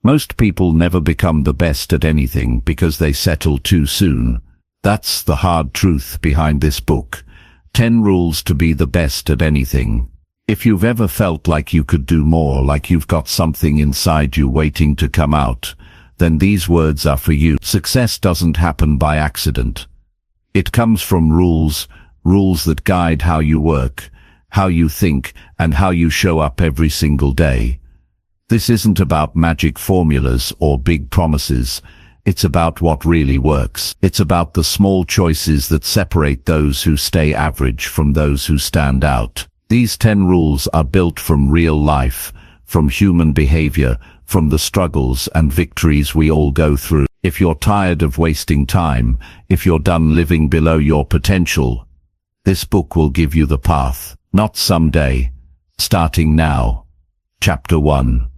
Most people never become the best at anything because they settle too soon. That's the hard truth behind this book. 10 rules to be the best at anything. If you've ever felt like you could do more, like you've got something inside you waiting to come out, then these words are for you. Success doesn't happen by accident. It comes from rules that guide how you work, how you think, and how you show up every single day. This isn't about magic formulas or big promises. It's about what really works. It's about the small choices that separate those who stay average from those who stand out. These 10 rules are built from real life, from human behavior, from the struggles and victories we all go through. If you're tired of wasting time, if you're done living below your potential, this book will give you the path. Not someday. Starting now. Chapter 1.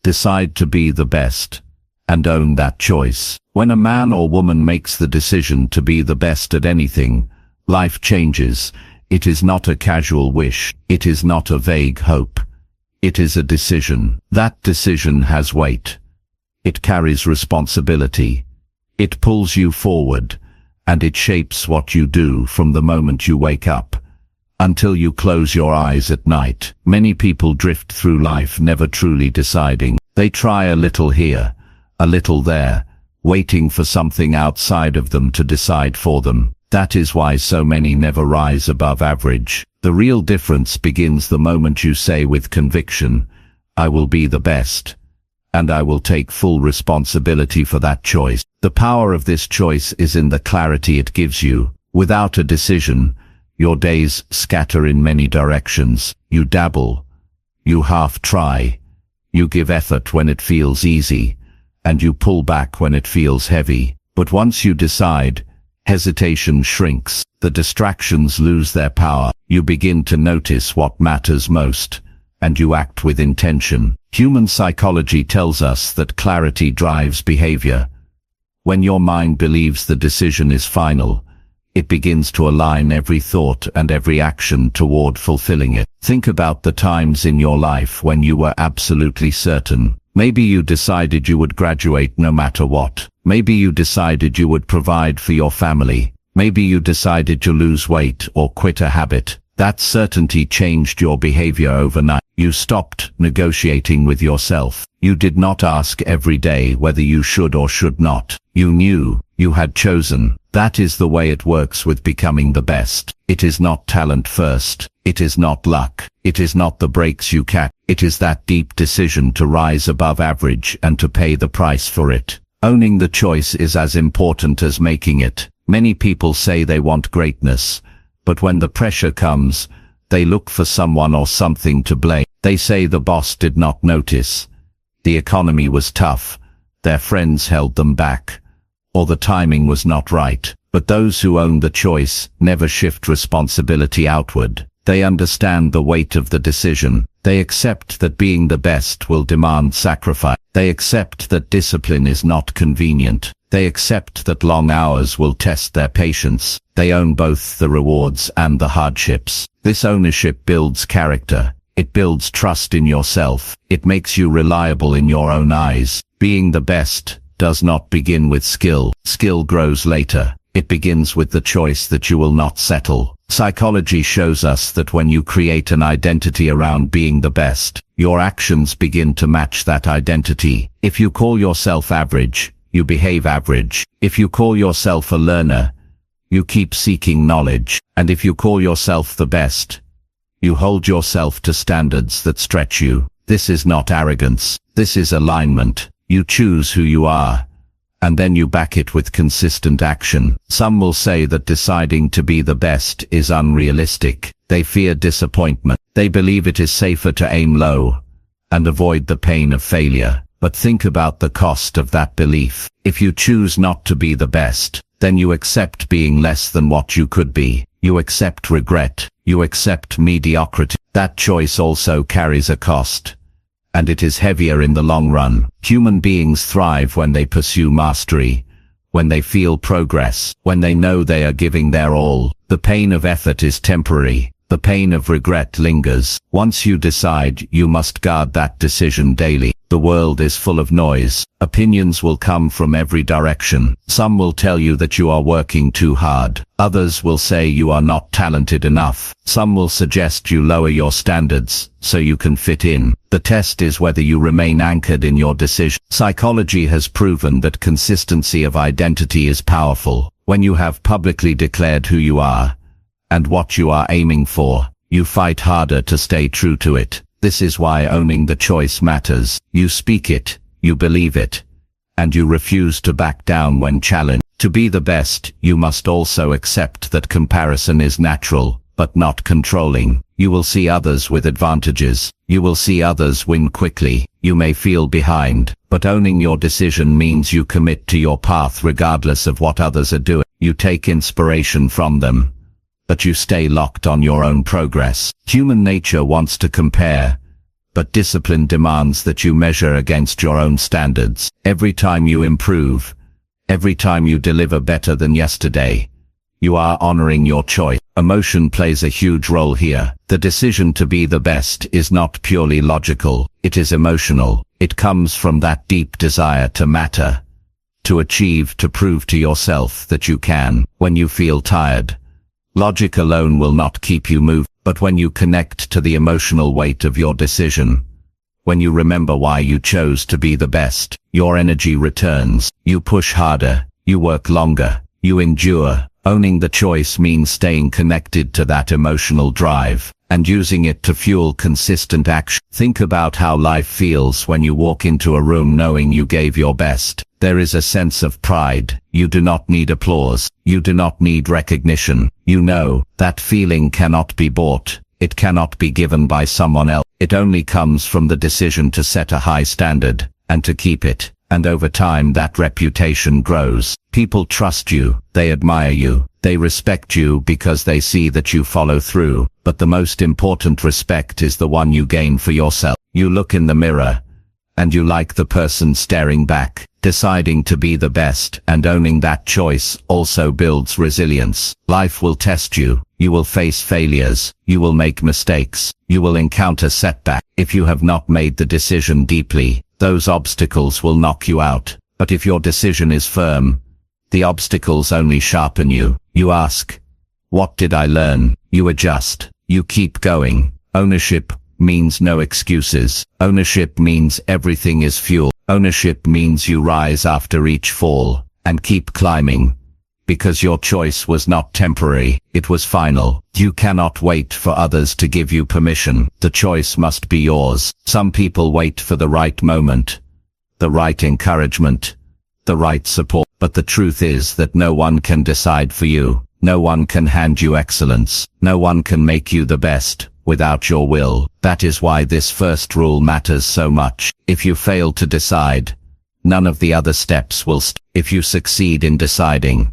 Decide to be the best, and own that choice. When a man or woman makes the decision to be the best at anything, life changes. It is not a casual wish. It is not a vague hope. It is a decision. That decision has weight. It carries responsibility. It pulls you forward, and it shapes what you do from the moment you wake up until you close your eyes at night. Many people drift through life never truly deciding. They try a little here, a little there, waiting for something outside of them to decide for them. That is why so many never rise above average. The real difference begins the moment you say with conviction, I will be the best, and I will take full responsibility for that choice. The power of this choice is in the clarity it gives you. Without a decision, your days scatter in many directions. You dabble, you half try, you give effort when it feels easy, and you pull back when it feels heavy. But once you decide, hesitation shrinks, the distractions lose their power, you begin to notice what matters most, and you act with intention. Human psychology tells us that clarity drives behavior. When your mind believes the decision is final, it begins to align every thought and every action toward fulfilling it. Think about the times in your life when you were absolutely certain. Maybe you decided you would graduate no matter what. Maybe you decided you would provide for your family. Maybe you decided to lose weight or quit a habit. That certainty changed your behavior overnight. You stopped negotiating with yourself. You did not ask every day whether you should or should not. You knew, you had chosen. That is the way it works with becoming the best. It is not talent first. It is not luck. It is not the breaks you catch. It is that deep decision to rise above average and to pay the price for it. Owning the choice is as important as making it. Many people say they want greatness, but when the pressure comes, they look for someone or something to blame. They say the boss did not notice, the economy was tough, their friends held them back, or the timing was not right. But those who own the choice never shift responsibility outward. They understand the weight of the decision. They accept that being the best will demand sacrifice. They accept that discipline is not convenient. They accept that long hours will test their patience. They own both the rewards and the hardships. This ownership builds character. It builds trust in yourself. It makes you reliable in your own eyes. Being the best does not begin with skill. Skill grows later. It begins with the choice that you will not settle. Psychology shows us that when you create an identity around being the best, your actions begin to match that identity. If you call yourself average, you behave average. If you call yourself a learner, you keep seeking knowledge. And if you call yourself the best, you hold yourself to standards that stretch you. This is not arrogance. This is alignment. You choose who you are, and then you back it with consistent action. Some will say that deciding to be the best is unrealistic. They fear disappointment. They believe it is safer to aim low and avoid the pain of failure. But think about the cost of that belief. If you choose not to be the best, then you accept being less than what you could be. You accept regret. You accept mediocrity. That choice also carries a cost, and it is heavier in the long run. Human beings thrive when they pursue mastery, when they feel progress, when they know they are giving their all. The pain of effort is temporary, The pain of regret lingers. Once you decide, you must guard that decision daily. The world is full of noise. Opinions will come from every direction. Some will tell you that you are working too hard. Others will say you are not talented enough. Some will suggest you lower your standards so you can fit in. The test is whether you remain anchored in your decision. Psychology has proven that consistency of identity is powerful. When you have publicly declared who you are and what you are aiming for, you fight harder to stay true to it. This is why owning the choice matters. You speak it, you believe it, and you refuse to back down when challenged. To be the best, you must also accept that comparison is natural, but not controlling. You will see others with advantages. You will see others win quickly. You may feel behind, but owning your decision means you commit to your path regardless of what others are doing. You take inspiration from them, but you stay locked on your own progress. Human nature wants to compare, but discipline demands that you measure against your own standards. Every time you improve, every time you deliver better than yesterday, you are honoring your choice. Emotion plays a huge role here. The decision to be the best is not purely logical, it is emotional. It comes from that deep desire to matter, to achieve, to prove to yourself that you can. When you feel tired, logic alone will not keep you moving, but when you connect to the emotional weight of your decision, when you remember why you chose to be the best, your energy returns. You push harder, you work longer, you endure. Owning the choice means staying connected to that emotional drive and using it to fuel consistent action. Think about how life feels when you walk into a room knowing you gave your best. There is a sense of pride. You do not need applause. You do not need recognition. You know that feeling cannot be bought. It cannot be given by someone else. It only comes from the decision to set a high standard and to keep it. And over time that reputation grows. People trust you, they admire you, they respect you because they see that you follow through. But the most important respect is the one you gain for yourself. You look in the mirror, and you like the person staring back. Deciding to be the best and owning that choice also builds resilience. Life will test you. You will face failures. You will make mistakes. You will encounter setbacks. If you have not made the decision deeply, those obstacles will knock you out. But if your decision is firm, the obstacles only sharpen you. You ask, what did I learn? You adjust. You keep going. Ownership means no excuses. Ownership means everything is fuel. Ownership means you rise after each fall and keep climbing, because your choice was not temporary, it was final. You cannot wait for others to give you permission. The choice must be yours. Some people wait for the right moment, the right encouragement, the right support. But the truth is that no one can decide for you. No one can hand you excellence. No one can make you the best without your will. That is why this first rule matters so much. If you fail to decide, none of the other steps will If you succeed in deciding,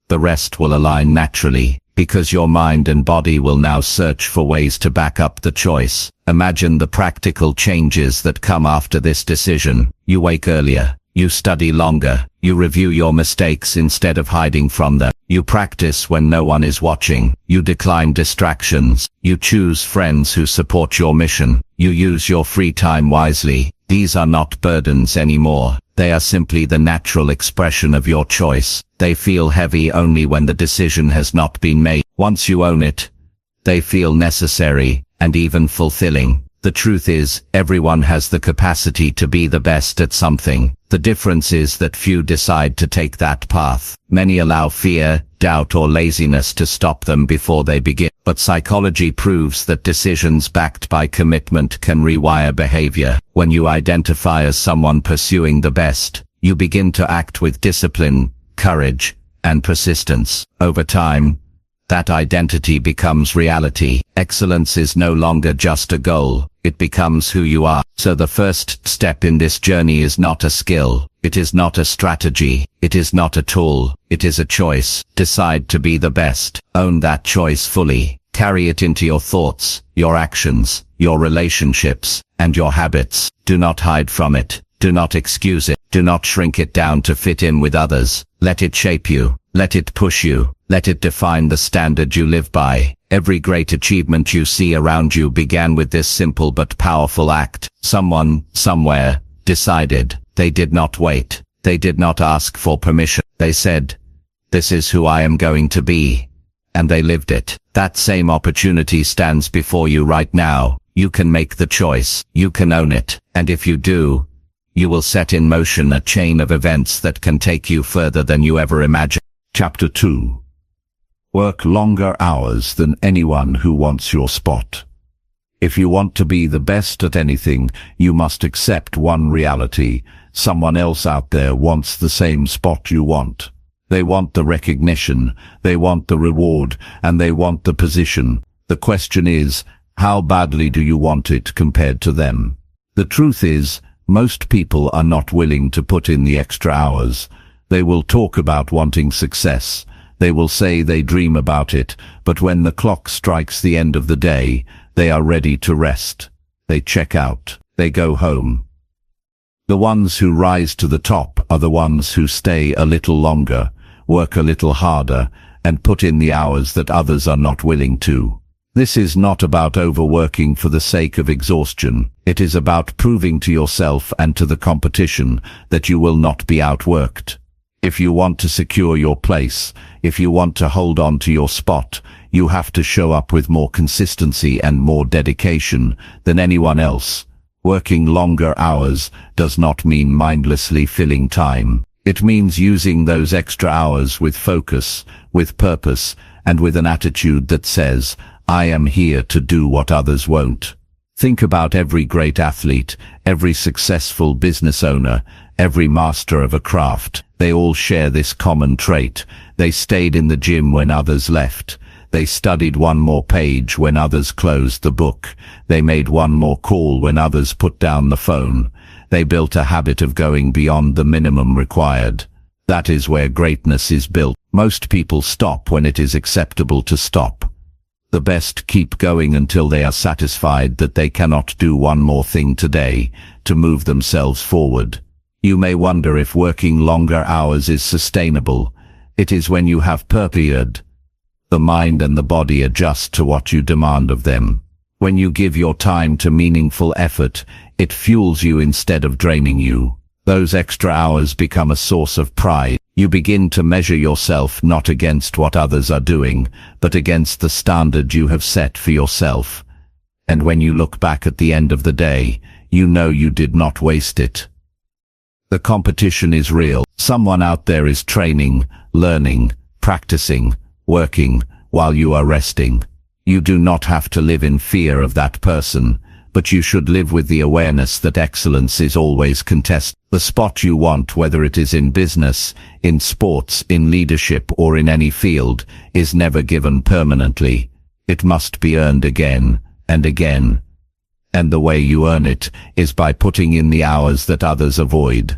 the rest will align naturally, because your mind and body will now search for ways to back up the choice. Imagine the practical changes that come after this decision. You wake earlier. You study longer. You review your mistakes instead of hiding from them. You practice when no one is watching. You decline distractions. You choose friends who support your mission. You use your free time wisely. These are not burdens anymore. They are simply the natural expression of your choice. They feel heavy only when the decision has not been made. Once you own it, they feel necessary and even fulfilling. The truth is, everyone has the capacity to be the best at something. The difference is that few decide to take that path. Many allow fear, doubt or laziness to stop them before they begin. But psychology proves that decisions backed by commitment can rewire behavior. When you identify as someone pursuing the best, you begin to act with discipline, courage, and persistence. Over time, that identity becomes reality. Excellence is no longer just a goal. It becomes who you are. So the first step in this journey is not a skill. It is not a strategy. It is not a tool. It is a choice. Decide to be the best. Own that choice fully. Carry it into your thoughts, your actions, your relationships, and your habits. Do not hide from it. Do not excuse it. Do not shrink it down to fit in with others. Let it shape you. Let it push you. Let it define the standard you live by. Every great achievement you see around you began with this simple but powerful act. Someone, somewhere, decided. They did not wait. They did not ask for permission. They said, "This is who I am going to be." And they lived it. That same opportunity stands before you right now. You can make the choice. You can own it. And if you do, you will set in motion a chain of events that can take you further than you ever imagined. Chapter 2. Work longer hours than anyone who wants your spot. If you want to be the best at anything, you must accept one reality. Someone else out there wants the same spot you want. They want the recognition, they want the reward, and they want the position. The question is, how badly do you want it compared to them? The truth is, most people are not willing to put in the extra hours. They will talk about wanting success. They will say they dream about it, but when the clock strikes the end of the day, they are ready to rest. They check out. They go home. The ones who rise to the top are the ones who stay a little longer, work a little harder, and put in the hours that others are not willing to. This is not about overworking for the sake of exhaustion. It is about proving to yourself and to the competition that you will not be outworked. If you want to secure your place, if you want to hold on to your spot, you have to show up with more consistency and more dedication than anyone else. Working longer hours does not mean mindlessly filling time. It means using those extra hours with focus, with purpose, and with an attitude that says, "I am here to do what others won't." Think about every great athlete, every successful business owner, every master of a craft. They all share this common trait. They stayed in the gym when others left. They studied one more page when others closed the book. They made one more call when others put down the phone. They built a habit of going beyond the minimum required. That is where greatness is built. Most people stop when it is acceptable to stop. The best keep going until they are satisfied that they cannot do one more thing today to move themselves forward. You may wonder if working longer hours is sustainable. It is when you have purpose. The mind and the body adjust to what you demand of them. When you give your time to meaningful effort, it fuels you instead of draining you. Those extra hours become a source of pride. You begin to measure yourself not against what others are doing, but against the standard you have set for yourself. And when you look back at the end of the day, you know you did not waste it. The competition is real. Someone out there is training, learning, practicing, working, while you are resting. You do not have to live in fear of that person, but you should live with the awareness that excellence is always contested. The spot you want, whether it is in business, in sports, in leadership, or in any field, is never given permanently. It must be earned again and again. And the way you earn it is by putting in the hours that others avoid.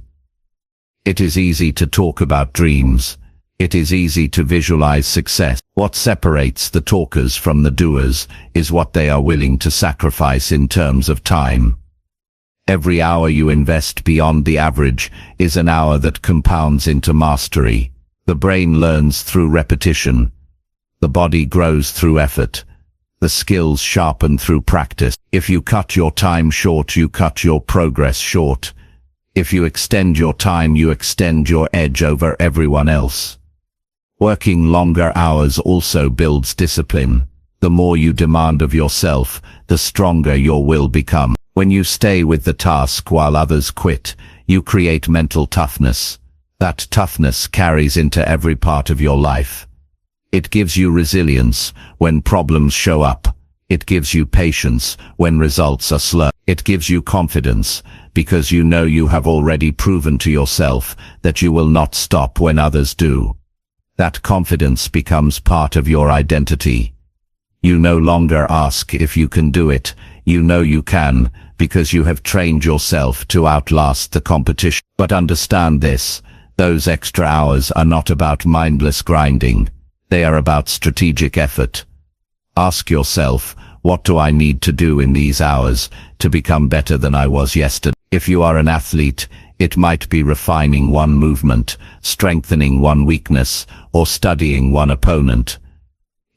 It is easy to talk about dreams. It is easy to visualize success. What separates the talkers from the doers is what they are willing to sacrifice in terms of time. Every hour you invest beyond the average is an hour that compounds into mastery. The brain learns through repetition. The body grows through effort. The skills sharpen through practice. If you cut your time short, you cut your progress short. If you extend your time, you extend your edge over everyone else. Working longer hours also builds discipline. The more you demand of yourself, the stronger your will become. When you stay with the task while others quit, you create mental toughness. That toughness carries into every part of your life. It gives you resilience when problems show up. It gives you patience when results are slow. It gives you confidence because you know you have already proven to yourself that you will not stop when others do. That confidence becomes part of your identity. You no longer ask if you can do it. You know you can, because you have trained yourself to outlast the competition. But understand this, those extra hours are not about mindless grinding. They are about strategic effort. Ask yourself, what do I need to do in these hours to become better than I was yesterday? If you are an athlete, It might be refining one movement, strengthening one weakness, or studying one opponent.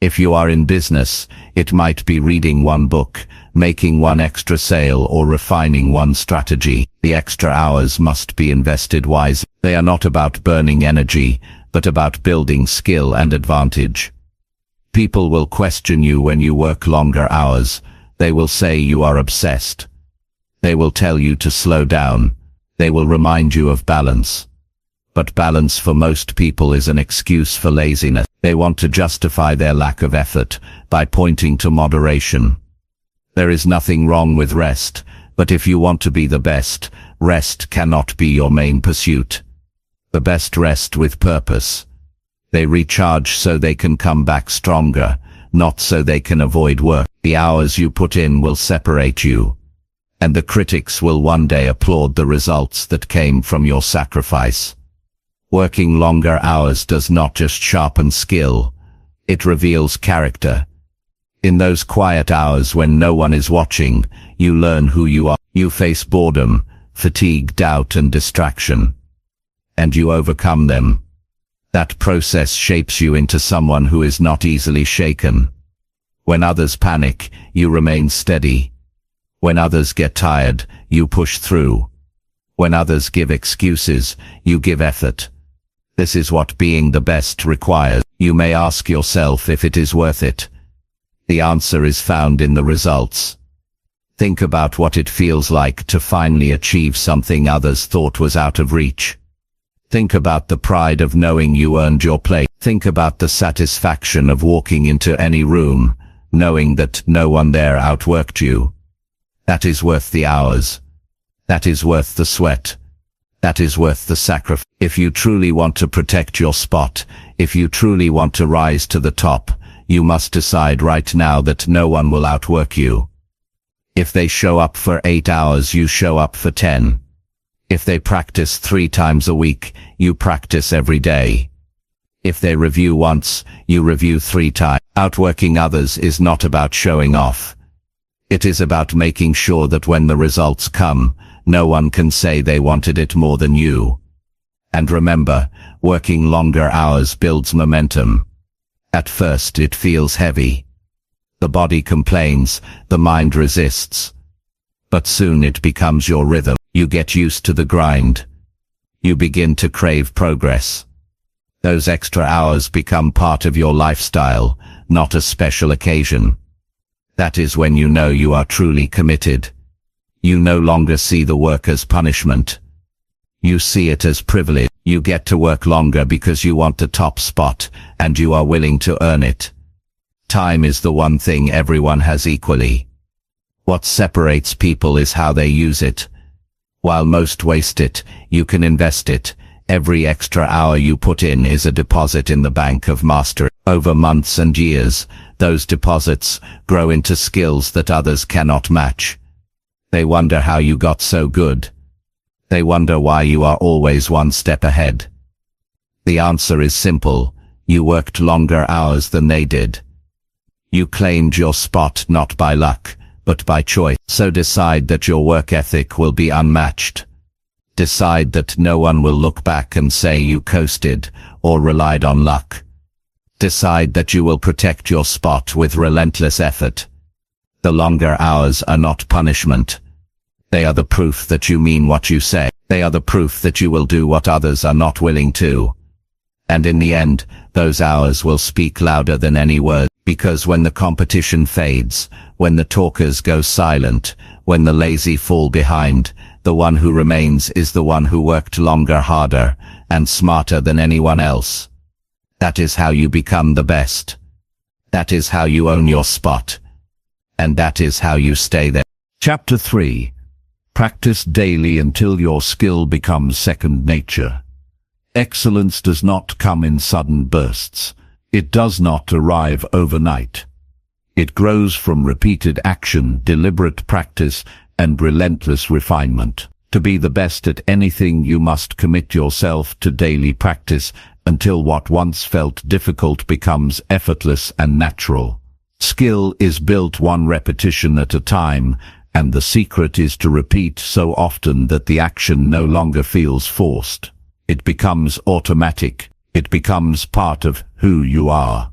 If you are in business, it might be reading one book, making one extra sale, or refining one strategy. The extra hours must be invested wisely. They are not about burning energy, but about building skill and advantage. People will question you when you work longer hours. They will say you are obsessed. They will tell you to slow down. They will remind you of balance. But balance for most people is an excuse for laziness. They want to justify their lack of effort by pointing to moderation. There is nothing wrong with rest, but if you want to be the best, rest cannot be your main pursuit. The best rest with purpose. They recharge so they can come back stronger, not so they can avoid work. The hours you put in will separate you, and the critics will one day applaud the results that came from your sacrifice. Working longer hours does not just sharpen skill, it reveals character. In those quiet hours when no one is watching, you learn who you are. You face boredom, fatigue, doubt, and distraction, and you overcome them. That process shapes you into someone who is not easily shaken. When others panic, you remain steady. When others get tired, you push through. When others give excuses, you give effort. This is what being the best requires. You may ask yourself if it is worth it. The answer is found in the results. Think about what it feels like to finally achieve something others thought was out of reach. Think about the pride of knowing you earned your place. Think about the satisfaction of walking into any room, knowing that no one there outworked you. That is worth the hours. That is worth the sweat. That is worth the sacrifice. If you truly want to protect your spot, if you truly want to rise to the top, you must decide right now that no one will outwork you. If they show up for 8 hours, you show up for 10. If they practice 3 times a week, you practice every day. If they review once, you review 3 times. Outworking others is not about showing off. It is about making sure that when the results come, no one can say they wanted it more than you. And remember, working longer hours builds momentum. At first it feels heavy. The body complains, the mind resists. But soon it becomes your rhythm. You get used to the grind. You begin to crave progress. Those extra hours become part of your lifestyle, not a special occasion. That is when you know you are truly committed. You no longer see the work as punishment. You see it as privilege. You get to work longer because you want the top spot, and you are willing to earn it. Time is the one thing everyone has equally. What separates people is how they use it. While most waste it, you can invest it. Every extra hour you put in is a deposit in the bank of mastery. Over months and years, those deposits grow into skills that others cannot match. They wonder how you got so good. They wonder why you are always one step ahead. The answer is simple. You worked longer hours than they did. You claimed your spot not by luck, but by choice. So decide that your work ethic will be unmatched. Decide that no one will look back and say you coasted or relied on luck. Decide that you will protect your spot with relentless effort. The longer hours are not punishment. They are the proof that you mean what you say. They are the proof that you will do what others are not willing to. And in the end, those hours will speak louder than any word, because when the competition fades, when the talkers go silent, when the lazy fall behind, the one who remains is the one who worked longer, harder, and smarter than anyone else. That is how you become the best. That is how you own your spot. And that is how you stay there. Chapter 3. Practice daily until your skill becomes second nature. Excellence does not come in sudden bursts. It does not arrive overnight. It grows from repeated action, deliberate practice, and relentless refinement. To be the best at anything, you must commit yourself to daily practice until what once felt difficult becomes effortless and natural. Skill is built one repetition at a time, and the secret is to repeat so often that the action no longer feels forced. It becomes automatic. It becomes part of who you are.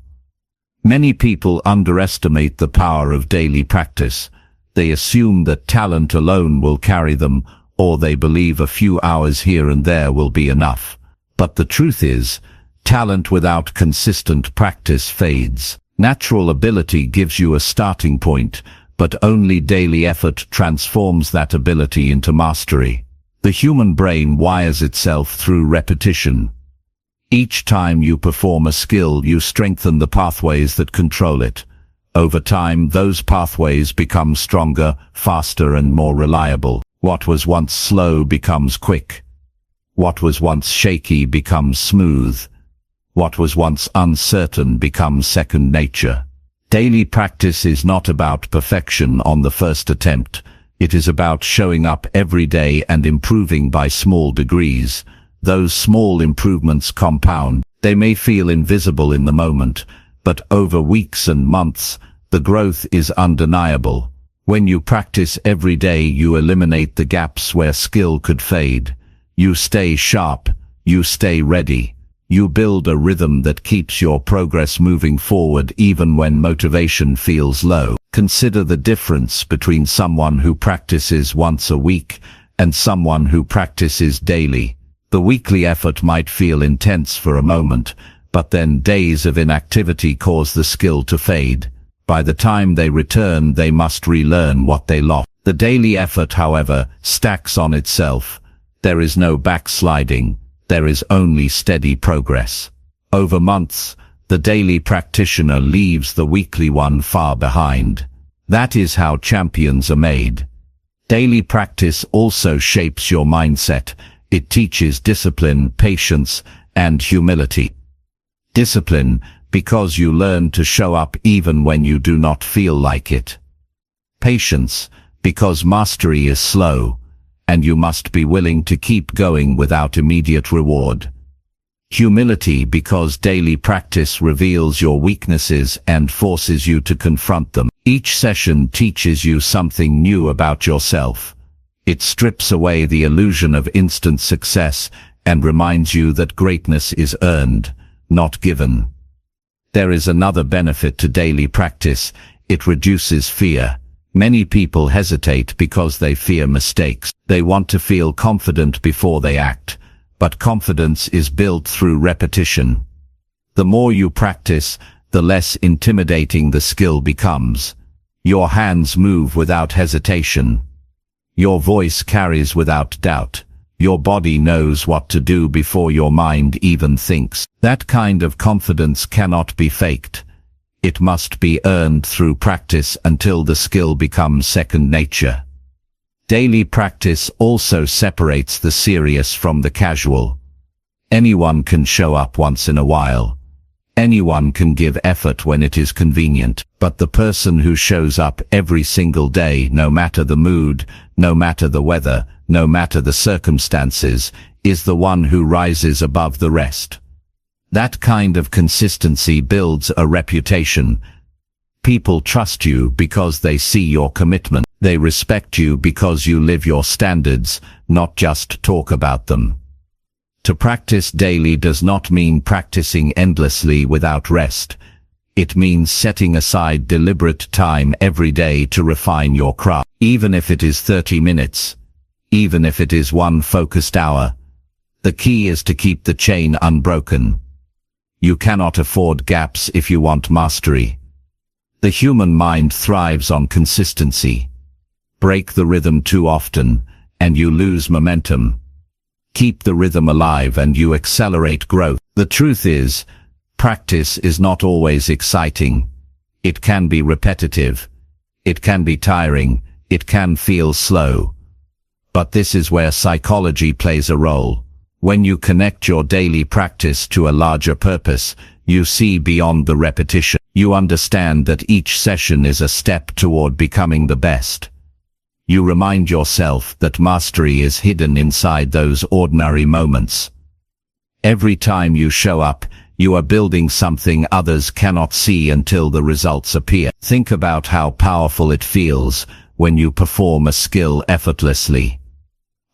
Many people underestimate the power of daily practice. They assume that talent alone will carry them, or they believe a few hours here and there will be enough. But the truth is, talent without consistent practice fades. Natural ability gives you a starting point, but only daily effort transforms that ability into mastery. The human brain wires itself through repetition. Each time you perform a skill, you strengthen the pathways that control it. Over time, those pathways become stronger, faster, and more reliable. What was once slow becomes quick. What was once shaky becomes smooth. What was once uncertain becomes second nature. Daily practice is not about perfection on the first attempt. It is about showing up every day and improving by small degrees. Those small improvements compound. They may feel invisible in the moment, but over weeks and months, the growth is undeniable. When you practice every day, you eliminate the gaps where skill could fade. You stay sharp. You stay ready. You build a rhythm that keeps your progress moving forward even when motivation feels low. Consider the difference between someone who practices once a week and someone who practices daily. The weekly effort might feel intense for a moment, but then days of inactivity cause the skill to fade. By the time they return, they must relearn what they lost. The daily effort, however, stacks on itself. There is no backsliding. There is only steady progress. Over months, the daily practitioner leaves the weekly one far behind. That is how champions are made. Daily practice also shapes your mindset. It teaches discipline, patience, and humility. Discipline, because you learn to show up even when you do not feel like it. Patience, because mastery is slow, and you must be willing to keep going without immediate reward. Humility, because daily practice reveals your weaknesses and forces you to confront them. Each session teaches you something new about yourself. It strips away the illusion of instant success and reminds you that greatness is earned, not given. There is another benefit to daily practice. It reduces fear. Many people hesitate because they fear mistakes. They want to feel confident before they act, but confidence is built through repetition. The more you practice, the less intimidating the skill becomes. Your hands move without hesitation. Your voice carries without doubt. Your body knows what to do before your mind even thinks. That kind of confidence cannot be faked. It must be earned through practice until the skill becomes second nature. Daily practice also separates the serious from the casual. Anyone can show up once in a while. Anyone can give effort when it is convenient, but the person who shows up every single day, no matter the mood, no matter the weather, no matter the circumstances, is the one who rises above the rest. That kind of consistency builds a reputation. People trust you because they see your commitment. They respect you because you live your standards, not just talk about them. To practice daily does not mean practicing endlessly without rest. It means setting aside deliberate time every day to refine your craft. Even if it is 30 minutes, even if it is one focused hour, the key is to keep the chain unbroken. You cannot afford gaps if you want mastery. The human mind thrives on consistency. Break the rhythm too often, and you lose momentum. Keep the rhythm alive and you accelerate growth. The truth is, practice is not always exciting. It can be repetitive. It can be tiring. It can feel slow. But this is where psychology plays a role. When you connect your daily practice to a larger purpose, you see beyond the repetition. You understand that each session is a step toward becoming the best. You remind yourself that mastery is hidden inside those ordinary moments. Every time you show up, you are building something others cannot see until the results appear. Think about how powerful it feels when you perform a skill effortlessly.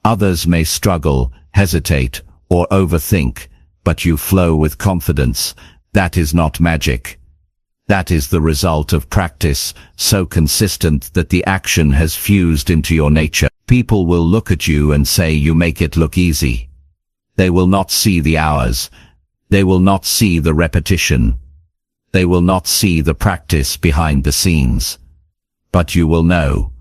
Others may struggle, hesitate, or overthink, but you flow with confidence. That is not magic. That is the result of practice, so consistent that the action has fused into your nature. People will look at you and say you make it look easy. They will not see the hours. They will not see the repetition. They will not see the practice behind the scenes. But you will know,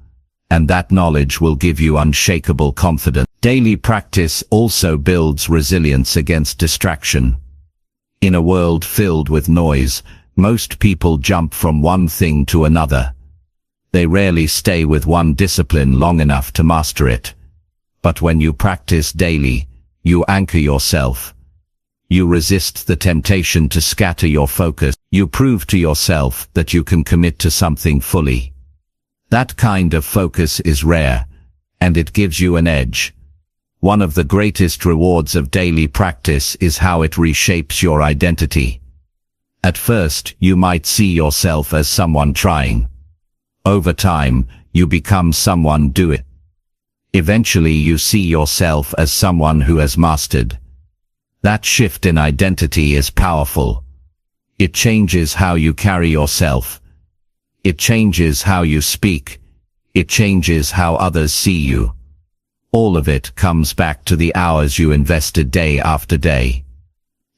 and that knowledge will give you unshakable confidence. Daily practice also builds resilience against distraction. In a world filled with noise, most people jump from one thing to another. They rarely stay with one discipline long enough to master it. But when you practice daily, you anchor yourself. You resist the temptation to scatter your focus. You prove to yourself that you can commit to something fully. That kind of focus is rare, and it gives you an edge. One of the greatest rewards of daily practice is how it reshapes your identity. At first, you might see yourself as someone trying. Over time, you become someone doing. Eventually, you see yourself as someone who has mastered. That shift in identity is powerful. It changes how you carry yourself. It changes how you speak. It changes how others see you. All of it comes back to the hours you invested day after day.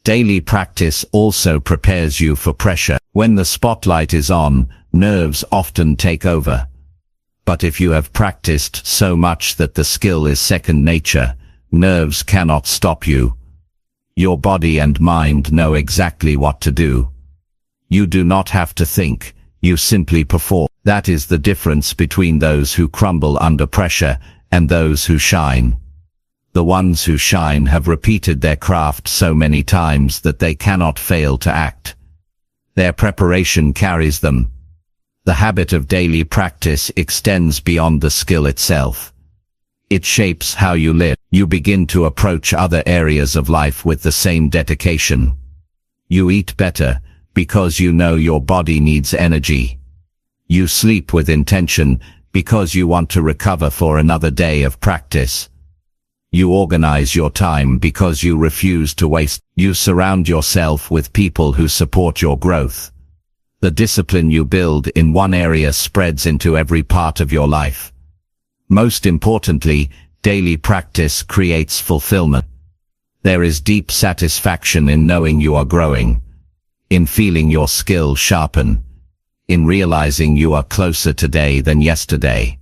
Daily practice also prepares you for pressure. When the spotlight is on, nerves often take over. But if you have practiced so much that the skill is second nature, nerves cannot stop you. Your body and mind know exactly what to do. You do not have to think, you simply perform. That is the difference between those who crumble under pressure and those who shine. The ones who shine have repeated their craft so many times that they cannot fail to act. Their preparation carries them. The habit of daily practice extends beyond the skill itself. It shapes how you live. You begin to approach other areas of life with the same dedication. You eat better because you know your body needs energy. You sleep with intention because you want to recover for another day of practice. You organize your time because you refuse to waste. You surround yourself with people who support your growth. The discipline you build in one area spreads into every part of your life. Most importantly, daily practice creates fulfillment. There is deep satisfaction in knowing you are growing, in feeling your skill sharpen, in realizing you are closer today than yesterday.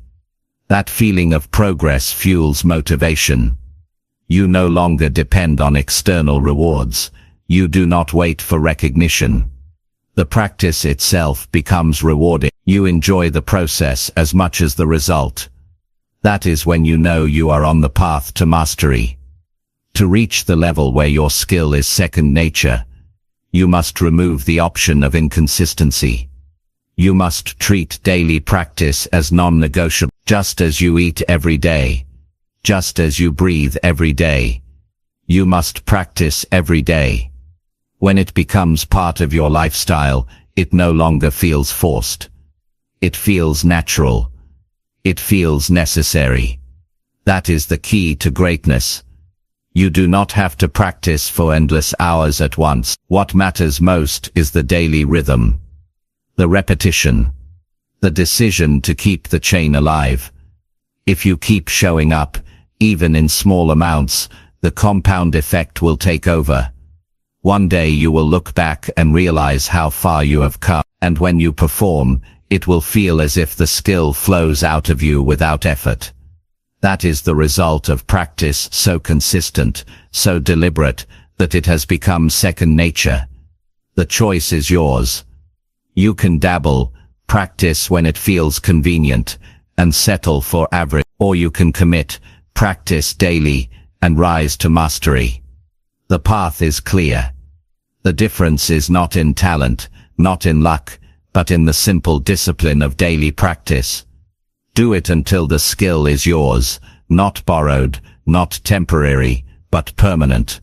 That feeling of progress fuels motivation. You no longer depend on external rewards. You do not wait for recognition. The practice itself becomes rewarding. You enjoy the process as much as the result. That is when you know you are on the path to mastery. To reach the level where your skill is second nature, you must remove the option of inconsistency. You must treat daily practice as non-negotiable. Just as you eat every day, just as you breathe every day, you must practice every day. When it becomes part of your lifestyle, it no longer feels forced. It feels natural. It feels necessary. That is the key to greatness. You do not have to practice for endless hours at once. What matters most is the daily rhythm. The repetition. The decision to keep the chain alive. If you keep showing up, even in small amounts, the compound effect will take over. One day you will look back and realize how far you have come, and when you perform, it will feel as if the skill flows out of you without effort. That is the result of practice so consistent, so deliberate, that it has become second nature. The choice is yours. You can dabble, practice when it feels convenient, and settle for average, or you can commit, practice daily, and rise to mastery. The path is clear. The difference is not in talent, not in luck, but in the simple discipline of daily practice. Do it until the skill is yours, not borrowed, not temporary, but permanent.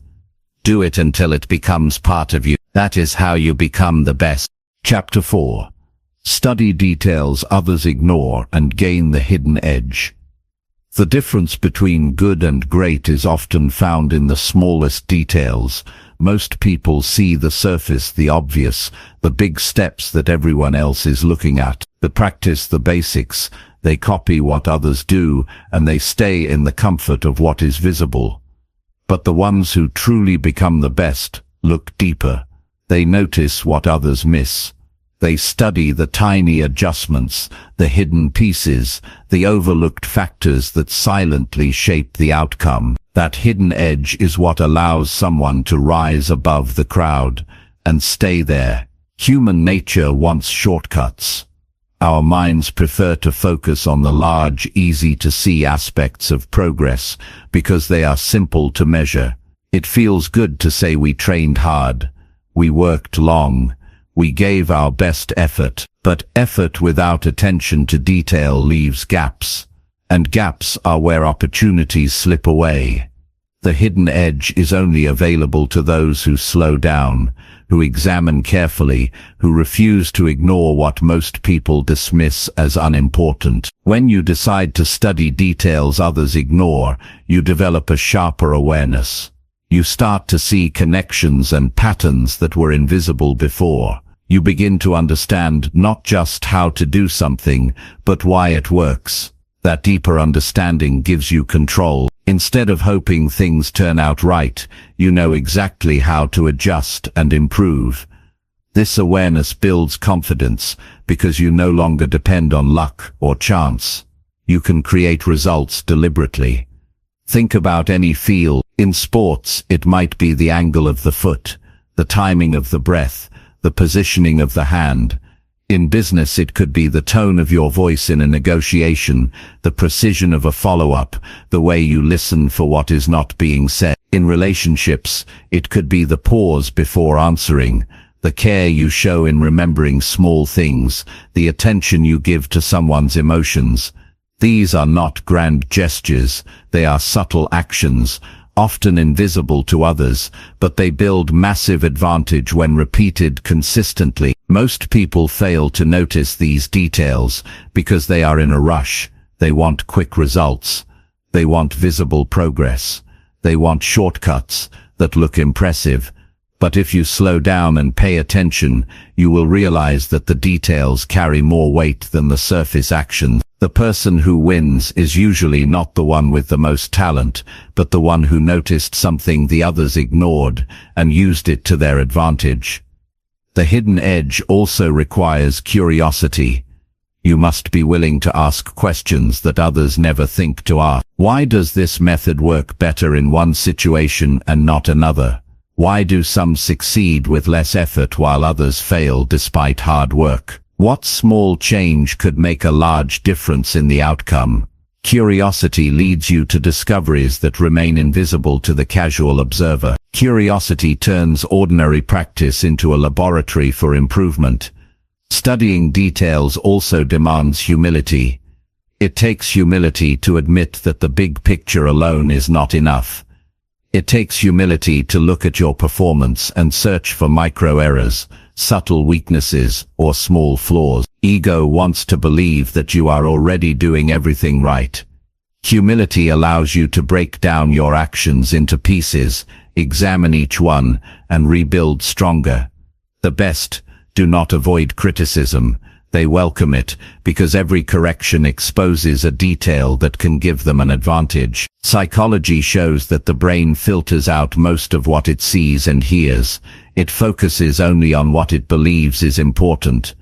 Do it until it becomes part of you. That is how you become the best. Chapter 4. Study details others ignore and gain the hidden edge. The difference between good and great is often found in the smallest details. Most people see the surface, the obvious, the big steps that everyone else is looking at. They practice the basics, they copy what others do, and they stay in the comfort of what is visible. But the ones who truly become the best look deeper. They notice what others miss. They study the tiny adjustments, the hidden pieces, the overlooked factors that silently shape the outcome. That hidden edge is what allows someone to rise above the crowd and stay there. Human nature wants shortcuts. Our minds prefer to focus on the large, easy-to-see aspects of progress because they are simple to measure. It feels good to say we trained hard, we worked long, we gave our best effort, but effort without attention to detail leaves gaps, and gaps are where opportunities slip away. The hidden edge is only available to those who slow down, who examine carefully, who refuse to ignore what most people dismiss as unimportant. When you decide to study details others ignore, you develop a sharper awareness. You start to see connections and patterns that were invisible before. You begin to understand not just how to do something, but why it works. That deeper understanding gives you control. Instead of hoping things turn out right, you know exactly how to adjust and improve. This awareness builds confidence because you no longer depend on luck or chance. You can create results deliberately. Think about any field. In sports, it might be the angle of the foot, the timing of the breath, the positioning of the hand. In business, it could be the tone of your voice in a negotiation, the precision of a follow-up, the way you listen for what is not being said. In relationships, it could be the pause before answering, the care you show in remembering small things, the attention you give to someone's emotions. These are not grand gestures, they are subtle actions, often invisible to others, but they build massive advantage when repeated consistently. Most people fail to notice these details because they are in a rush. They want quick results. They want visible progress. They want shortcuts that look impressive. But if you slow down and pay attention, you will realize that the details carry more weight than the surface actions. The person who wins is usually not the one with the most talent, but the one who noticed something the others ignored and used it to their advantage. The hidden edge also requires curiosity. You must be willing to ask questions that others never think to ask. Why does this method work better in one situation and not another? Why do some succeed with less effort while others fail despite hard work? What small change could make a large difference in the outcome? Curiosity leads you to discoveries that remain invisible to the casual observer. Curiosity turns ordinary practice into a laboratory for improvement. Studying details also demands humility. It takes humility to admit that the big picture alone is not enough. It takes humility to look at your performance and search for micro-errors, subtle weaknesses, or small flaws. Ego wants to believe that you are already doing everything right. Humility allows you to break down your actions into pieces, examine each one, and rebuild stronger. The best do not avoid criticism. They welcome it, because every correction exposes a detail that can give them an advantage. Psychology shows that the brain filters out most of what it sees and hears. It focuses only on what it believes is important.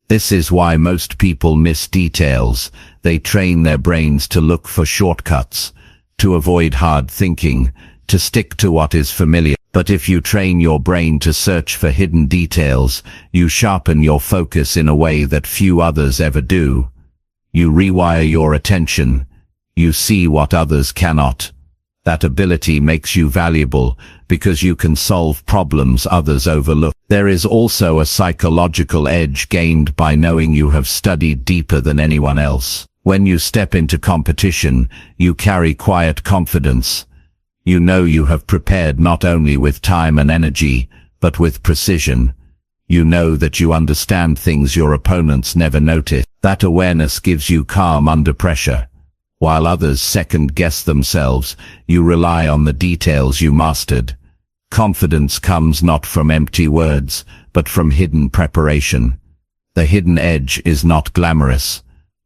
This is why most people miss details. They train their brains to look for shortcuts, to avoid hard thinking, to stick to what is familiar. But if you train your brain to search for hidden details, you sharpen your focus in a way that few others ever do. You rewire your attention. You see what others cannot. That ability makes you valuable because you can solve problems others overlook. There is also a psychological edge gained by knowing you have studied deeper than anyone else. When you step into competition, you carry quiet confidence. You know you have prepared not only with time and energy, but with precision. You know that you understand things your opponents never notice. That awareness gives you calm under pressure. While others second-guess themselves, you rely on the details you mastered. Confidence comes not from empty words, but from hidden preparation. The hidden edge is not glamorous.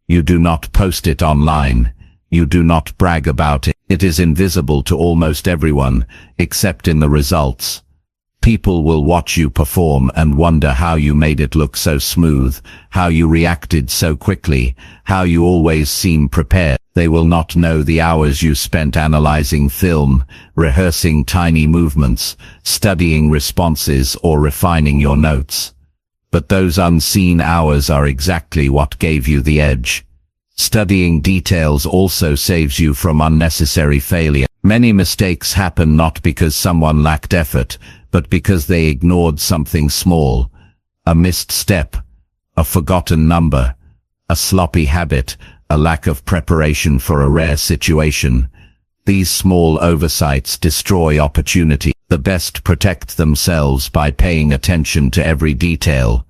You do not post it online. You do not brag about it. It is invisible to almost everyone, except in the results. People will watch you perform and wonder how you made it look so smooth, how you reacted so quickly, how you always seem prepared. They will not know the hours you spent analyzing film, rehearsing tiny movements, studying responses, or refining your notes. But those unseen hours are exactly what gave you the edge. Studying details also saves you from unnecessary failure. Many mistakes happen not because someone lacked effort, but because they ignored something small. A missed step, a forgotten number, a sloppy habit, a lack of preparation for a rare situation. These small oversights destroy opportunity. The best protect themselves by paying attention to every detail.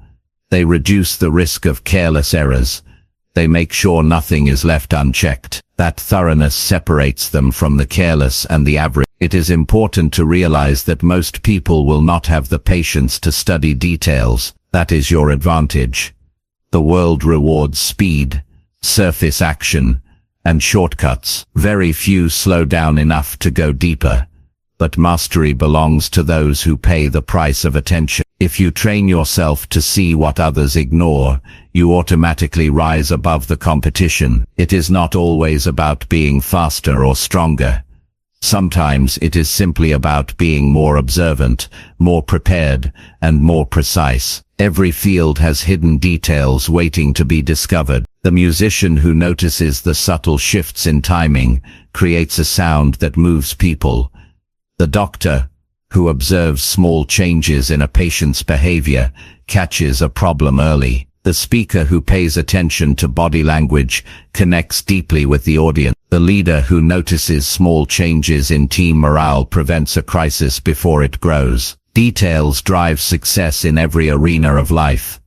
They reduce the risk of careless errors. They make sure nothing is left unchecked. That thoroughness separates them from the careless and the average. It is important to realize that most people will not have the patience to study details. That is your advantage. The world rewards speed, surface action, and shortcuts. Very few slow down enough to go deeper. But mastery belongs to those who pay the price of attention. If you train yourself to see what others ignore, you automatically rise above the competition. It is not always about being faster or stronger. Sometimes it is simply about being more observant, more prepared, and more precise. Every field has hidden details waiting to be discovered. The musician who notices the subtle shifts in timing creates a sound that moves people. The doctor, who observes small changes in a patient's behavior, catches a problem early. The speaker who pays attention to body language connects deeply with the audience. The leader who notices small changes in team morale prevents a crisis before it grows. Details drive success in every arena of life.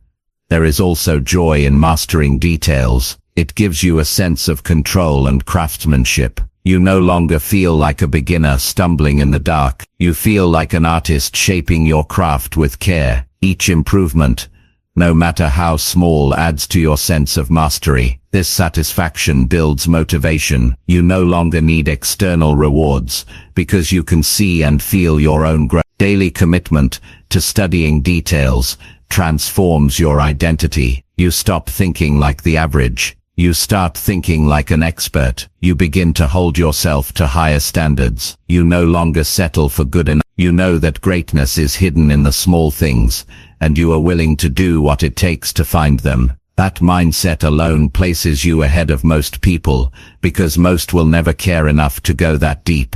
There is also joy in mastering details. It gives you a sense of control and craftsmanship. You no longer feel like a beginner stumbling in the dark. You feel like an artist shaping your craft with care. Each improvement, no matter how small, adds to your sense of mastery. This satisfaction builds motivation. You no longer need external rewards because you can see and feel your own growth. Daily commitment to studying details transforms your identity. You stop thinking like the average. You start thinking like an expert. You begin to hold yourself to higher standards. You no longer settle for good enough. You know that greatness is hidden in the small things, and you are willing to do what it takes to find them. That mindset alone places you ahead of most people, because most will never care enough to go that deep.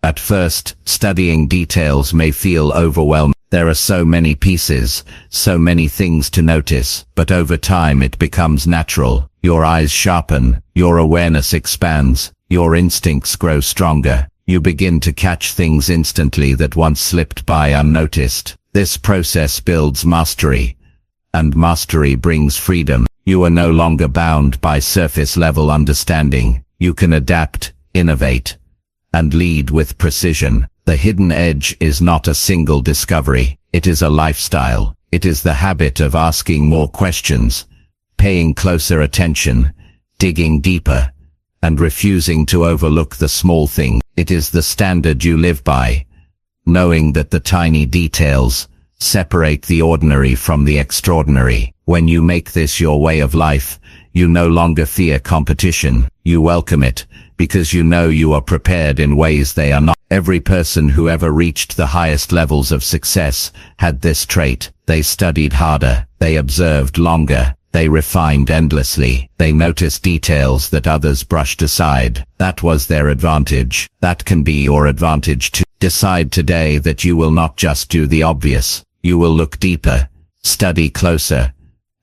At first, studying details may feel overwhelming. There are so many pieces, so many things to notice, but over time it becomes natural. Your eyes sharpen, your awareness expands, your instincts grow stronger. You begin to catch things instantly that once slipped by unnoticed. This process builds mastery, and mastery brings freedom. You are no longer bound by surface-level understanding. You can adapt, innovate, and lead with precision. The hidden edge is not a single discovery. It is a lifestyle. It is the habit of asking more questions, paying closer attention, digging deeper, and refusing to overlook the small thing. It is the standard you live by, knowing that the tiny details separate the ordinary from the extraordinary. When you make this your way of life, you no longer fear competition. You welcome it, because you know you are prepared in ways they are not. Every person who ever reached the highest levels of success had this trait. They studied harder, they observed longer, they refined endlessly, they noticed details that others brushed aside. That was their advantage. That can be your advantage too. Decide today that you will not just do the obvious. You will look deeper, study closer,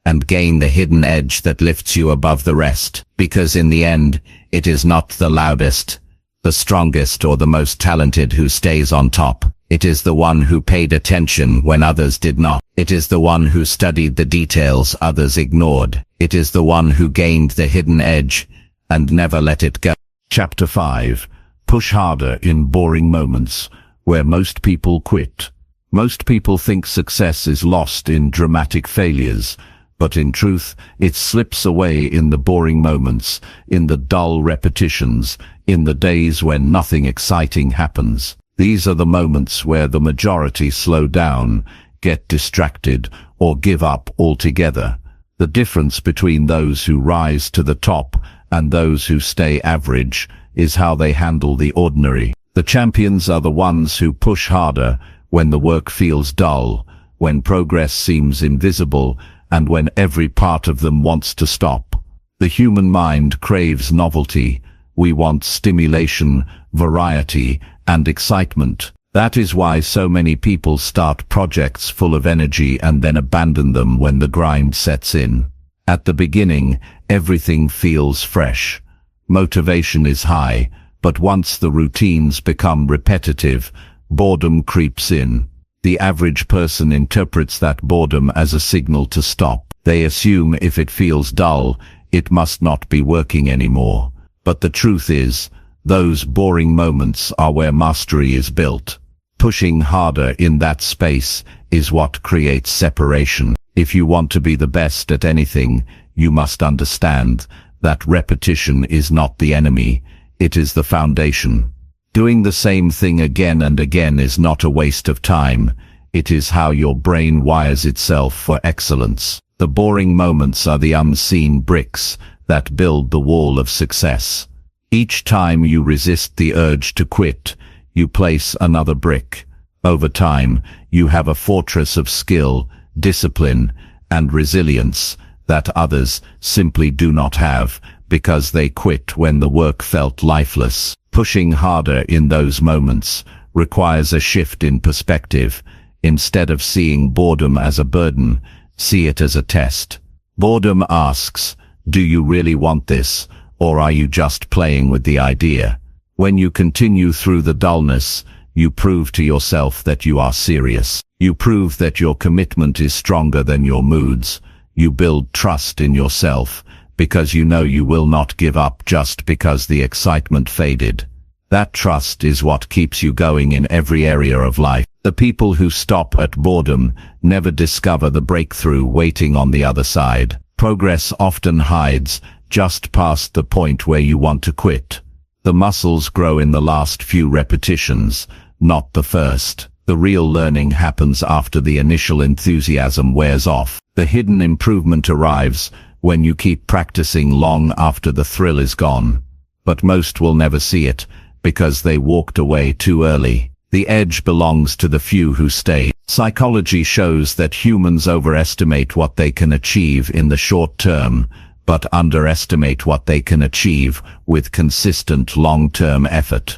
and gain the hidden edge that lifts you above the rest. Because in the end, it is not the loudest, the strongest, or the most talented who stays on top. It is the one who paid attention when others did not. It is the one who studied the details others ignored. It is the one who gained the hidden edge and never let it go. Chapter 5. Push harder in boring moments, where most people quit. Most people think success is lost in dramatic failures, but in truth, it slips away in the boring moments, in the dull repetitions, in the days when nothing exciting happens. These are the moments where the majority slow down, get distracted, or give up altogether. The difference between those who rise to the top and those who stay average is how they handle the ordinary. The champions are the ones who push harder when the work feels dull, when progress seems invisible, and when every part of them wants to stop. The human mind craves novelty. We want stimulation, variety, and excitement. That is why so many people start projects full of energy and then abandon them when the grind sets in. At the beginning, everything feels fresh. Motivation is high, but once the routines become repetitive, boredom creeps in. The average person interprets that boredom as a signal to stop. They assume if it feels dull, it must not be working anymore. But the truth is, those boring moments are where mastery is built. Pushing harder in that space is what creates separation. If you want to be the best at anything, you must understand that repetition is not the enemy, it is the foundation. Doing the same thing again and again is not a waste of time. It is how your brain wires itself for excellence. The boring moments are the unseen bricks that build the wall of success. Each time you resist the urge to quit, you place another brick. Over time, you have a fortress of skill, discipline, and resilience that others simply do not have because they quit when the work felt lifeless. Pushing harder in those moments requires a shift in perspective. Instead of seeing boredom as a burden, see it as a test. Boredom asks, do you really want this, or are you just playing with the idea? When you continue through the dullness, you prove to yourself that you are serious. You prove that your commitment is stronger than your moods. You build trust in yourself, because you know you will not give up just because the excitement faded. That trust is what keeps you going in every area of life. The people who stop at boredom never discover the breakthrough waiting on the other side. Progress often hides just past the point where you want to quit. The muscles grow in the last few repetitions, not the first. The real learning happens after the initial enthusiasm wears off. The hidden improvement arrives when you keep practicing long after the thrill is gone. But most will never see it, because they walked away too early. The edge belongs to the few who stay. Psychology shows that humans overestimate what they can achieve in the short term, but underestimate what they can achieve with consistent long-term effort.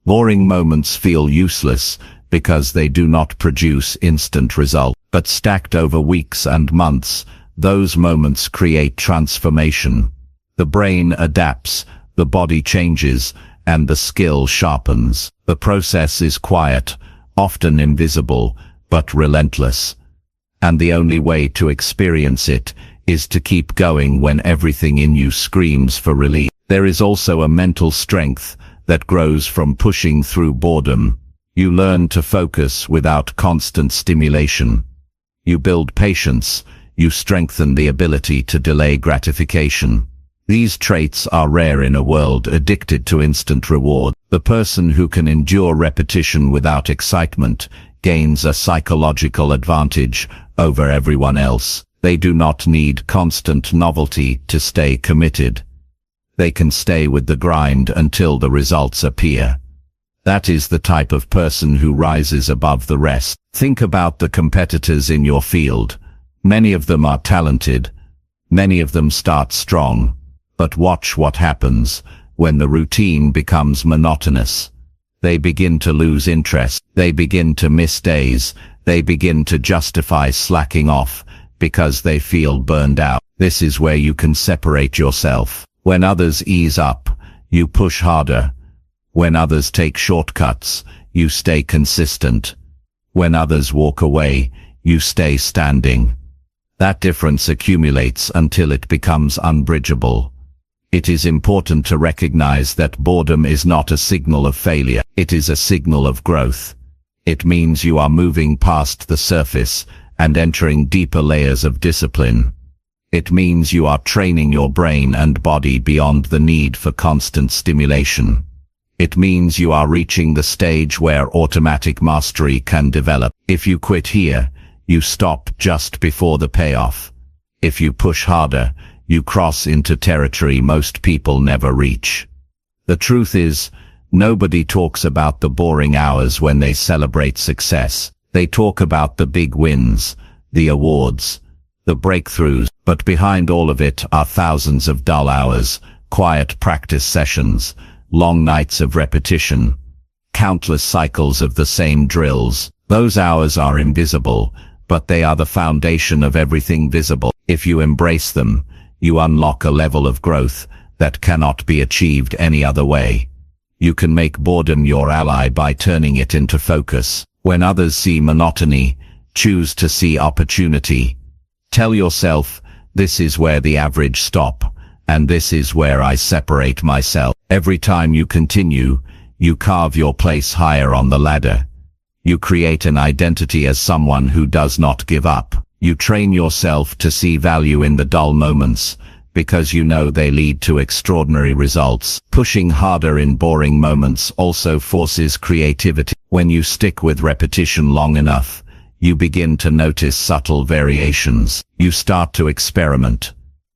Boring moments feel useless because they do not produce instant results, but stacked over weeks and months, those moments create transformation. The brain adapts, the body changes, and the skill sharpens. The process is quiet, often invisible, but relentless. And the only way to experience it is to keep going when everything in you screams for relief. There is also a mental strength that grows from pushing through boredom. You learn to focus without constant stimulation. You build patience. You strengthen the ability to delay gratification. These traits are rare in a world addicted to instant reward. The person who can endure repetition without excitement gains a psychological advantage over everyone else. They do not need constant novelty to stay committed. They can stay with the grind until the results appear. That is the type of person who rises above the rest. Think about the competitors in your field. Many of them are talented. Many of them start strong. But watch what happens when the routine becomes monotonous. They begin to lose interest. They begin to miss days. They begin to justify slacking off because they feel burned out. This is where you can separate yourself. When others ease up, you push harder. When others take shortcuts, you stay consistent. When others walk away, you stay standing. That difference accumulates until it becomes unbridgeable. It is important to recognize that boredom is not a signal of failure. It is a signal of growth. It means you are moving past the surface and entering deeper layers of discipline. It means you are training your brain and body beyond the need for constant stimulation. It means you are reaching the stage where automatic mastery can develop. If you quit here, you stop just before the payoff. If you push harder, you cross into territory most people never reach. The truth is, nobody talks about the boring hours when they celebrate success. They talk about the big wins, the awards, the breakthroughs, but behind all of it are thousands of dull hours, quiet practice sessions, long nights of repetition, countless cycles of the same drills. Those hours are invisible, but they are the foundation of everything visible. If you embrace them, you unlock a level of growth that cannot be achieved any other way. You can make boredom your ally by turning it into focus. When others see monotony, choose to see opportunity. Tell yourself, this is where the average stop, and this is where I separate myself. Every time you continue, you carve your place higher on the ladder. You create an identity as someone who does not give up. You train yourself to see value in the dull moments, because you know they lead to extraordinary results. Pushing harder in boring moments also forces creativity. When you stick with repetition long enough, you begin to notice subtle variations. You start to experiment.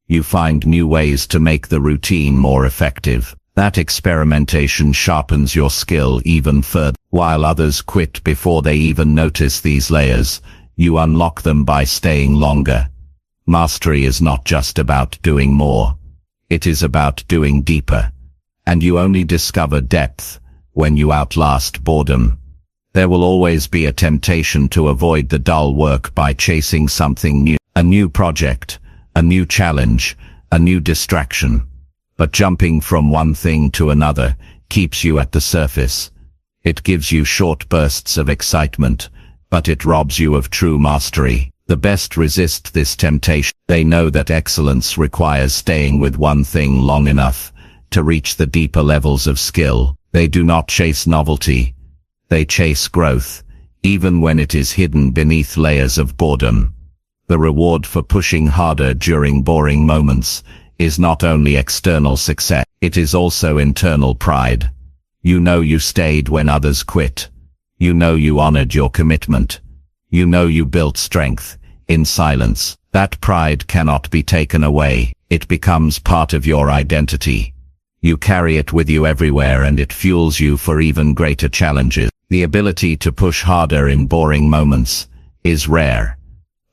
You find new ways to make the routine more effective. That experimentation sharpens your skill even further. While others quit before they even notice these layers, you unlock them by staying longer. Mastery is not just about doing more. It is about doing deeper. And you only discover depth when you outlast boredom. There will always be a temptation to avoid the dull work by chasing something new. A new project, a new challenge, a new distraction. But jumping from one thing to another keeps you at the surface. It gives you short bursts of excitement, but it robs you of true mastery. The best resist this temptation. They know that excellence requires staying with one thing long enough to reach the deeper levels of skill. They do not chase novelty. They chase growth, even when it is hidden beneath layers of boredom. The reward for pushing harder during boring moments is not only external success, it is also internal pride. You know you stayed when others quit. You know you honored your commitment. You know you built strength in silence. That pride cannot be taken away. It becomes part of your identity. You carry it with you everywhere, and it fuels you for even greater challenges. The ability to push harder in boring moments is rare,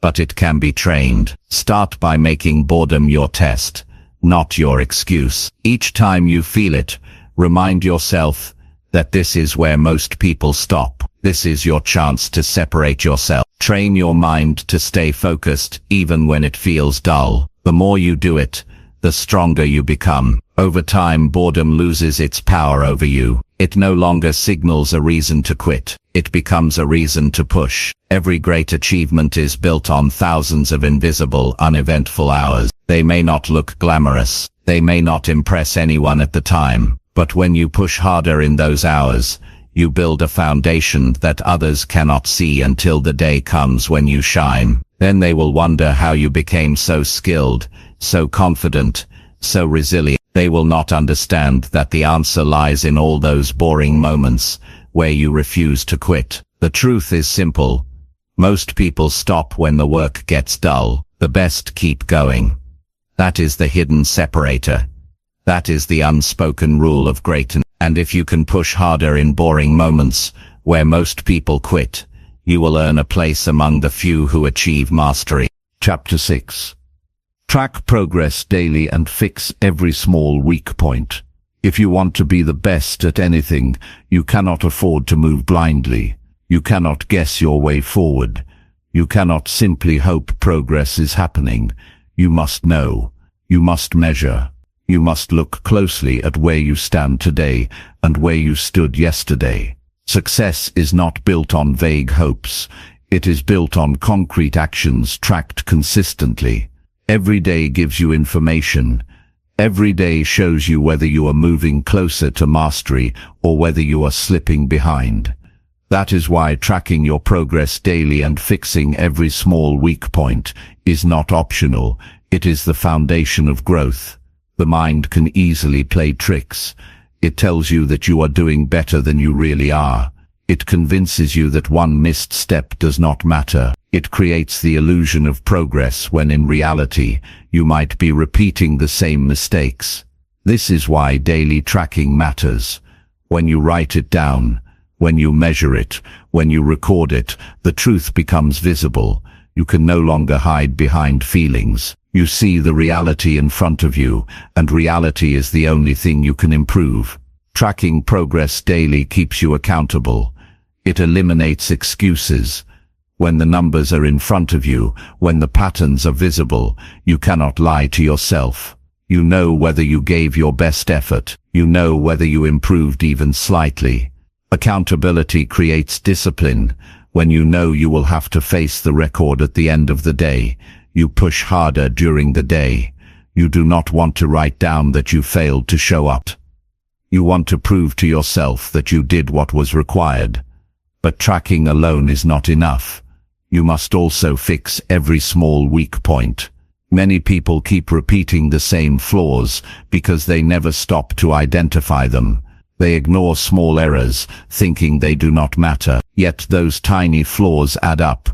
but it can be trained. Start by making boredom your test, not your excuse. Each time you feel it, remind yourself that this is where most people stop. This is your chance to separate yourself. Train your mind to stay focused even when it feels dull. The more you do it, the stronger you become. Over time, boredom loses its power over you. It no longer signals a reason to quit. It becomes a reason to push. Every great achievement is built on thousands of invisible, uneventful hours. They may not look glamorous. They may not impress anyone at the time. But when you push harder in those hours, you build a foundation that others cannot see until the day comes when you shine. Then they will wonder how you became so skilled, so confident, so resilient. They will not understand that the answer lies in all those boring moments where you refuse to quit. The truth is simple. Most people stop when the work gets dull. The best keep going. That is the hidden separator. That is the unspoken rule of greatness. And if you can push harder in boring moments where most people quit, you will earn a place among the few who achieve mastery. Chapter 6. Track progress daily and fix every small weak point. If you want to be the best at anything, you cannot afford to move blindly. You cannot guess your way forward. You cannot simply hope progress is happening. You must know. You must measure. You must look closely at where you stand today and where you stood yesterday. Success is not built on vague hopes. It is built on concrete actions tracked consistently. Every day gives you information. Every day shows you whether you are moving closer to mastery or whether you are slipping behind. That is why tracking your progress daily and fixing every small weak point is not optional. It is the foundation of growth. The mind can easily play tricks. It tells you that you are doing better than you really are. It convinces you that one missed step does not matter. It creates the illusion of progress when in reality, you might be repeating the same mistakes. This is why daily tracking matters. When you write it down, when you measure it, when you record it, the truth becomes visible. You can no longer hide behind feelings. You see the reality in front of you, and reality is the only thing you can improve. Tracking progress daily keeps you accountable. It eliminates excuses. When the numbers are in front of you, when the patterns are visible, you cannot lie to yourself. You know whether you gave your best effort. You know whether you improved even slightly. Accountability creates discipline. When you know you will have to face the record at the end of the day, you push harder during the day. You do not want to write down that you failed to show up. You want to prove to yourself that you did what was required. But tracking alone is not enough. You must also fix every small weak point. Many people keep repeating the same flaws because they never stop to identify them. They ignore small errors, thinking they do not matter. Yet those tiny flaws add up.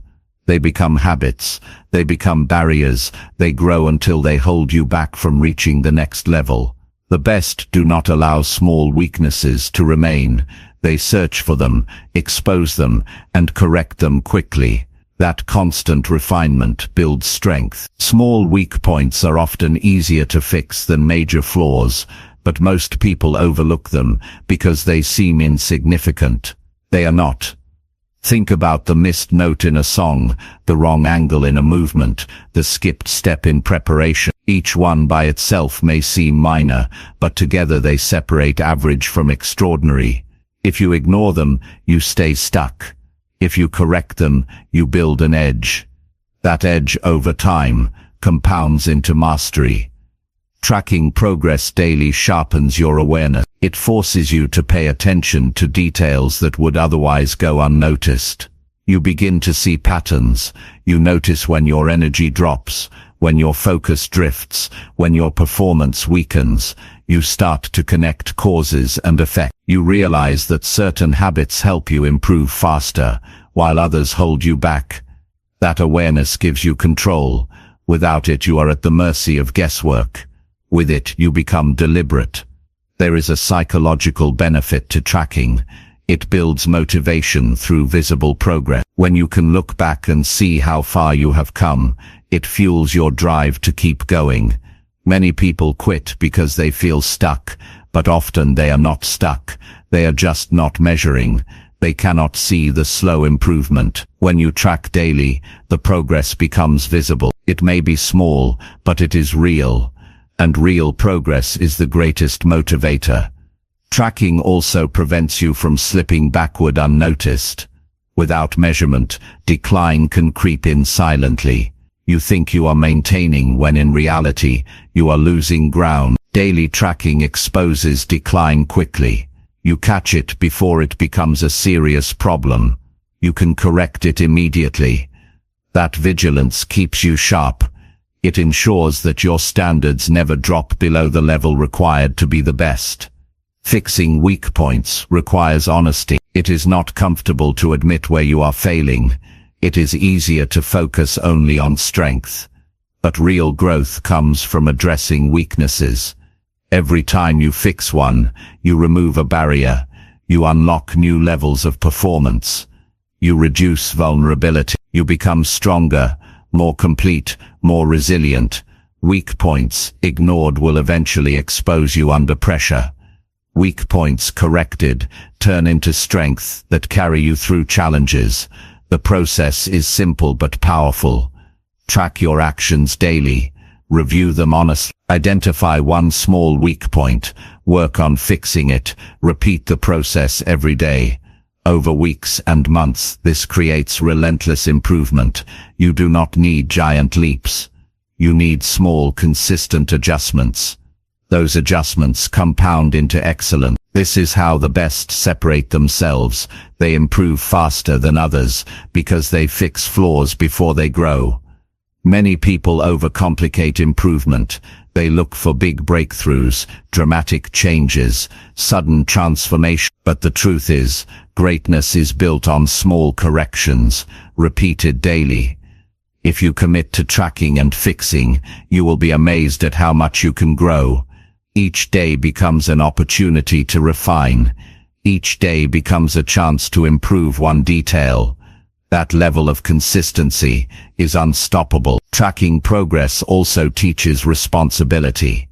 They become habits. They become barriers. They grow until they hold you back from reaching the next level. The best do not allow small weaknesses to remain. They search for them, expose them, and correct them quickly. That constant refinement builds strength. Small weak points are often easier to fix than major flaws, but most people overlook them because they seem insignificant. They are not. Think about the missed note in a song, the wrong angle in a movement, the skipped step in preparation. Each one by itself may seem minor, but together they separate average from extraordinary. If you ignore them, you stay stuck. If you correct them, you build an edge. That edge over time compounds into mastery. Tracking progress daily sharpens your awareness. It forces you to pay attention to details that would otherwise go unnoticed. You begin to see patterns. You notice when your energy drops, when your focus drifts, when your performance weakens. You start to connect causes and effect. You realize that certain habits help you improve faster, while others hold you back. That awareness gives you control. Without it, you are at the mercy of guesswork. With it, you become deliberate. There is a psychological benefit to tracking. It builds motivation through visible progress. When you can look back and see how far you have come, it fuels your drive to keep going. Many people quit because they feel stuck, but often they are not stuck. They are just not measuring. They cannot see the slow improvement. When you track daily, the progress becomes visible. It may be small, but it is real. And real progress is the greatest motivator. Tracking also prevents you from slipping backward unnoticed. Without measurement, decline can creep in silently. You think you are maintaining when in reality, you are losing ground. Daily tracking exposes decline quickly. You catch it before it becomes a serious problem. You can correct it immediately. That vigilance keeps you sharp. It ensures that your standards never drop below the level required to be the best. Fixing weak points requires honesty. It is not comfortable to admit where you are failing. It is easier to focus only on strength. But real growth comes from addressing weaknesses. Every time you fix one, you remove a barrier. You unlock new levels of performance. You reduce vulnerability. You become stronger, more complete, more resilient. Weak points ignored will eventually expose you under pressure. Weak points corrected turn into strength that carry you through challenges. The process is simple but powerful. Track your actions daily. Review them honestly. Identify one small weak point. Work on fixing it. Repeat the process every day. over weeks and months. This creates relentless improvement. You do not need giant leaps. You need small, consistent adjustments. Those adjustments compound into excellence. This is how the best separate themselves. They improve faster than others because they fix flaws before they grow. Many people overcomplicate improvement. They look for big breakthroughs, dramatic changes, sudden transformation. But the truth is, greatness is built on small corrections, repeated daily. If you commit to tracking and fixing, you will be amazed at how much you can grow. Each day becomes an opportunity to refine. Each day becomes a chance to improve one detail. That level of consistency is unstoppable. Tracking progress also teaches responsibility.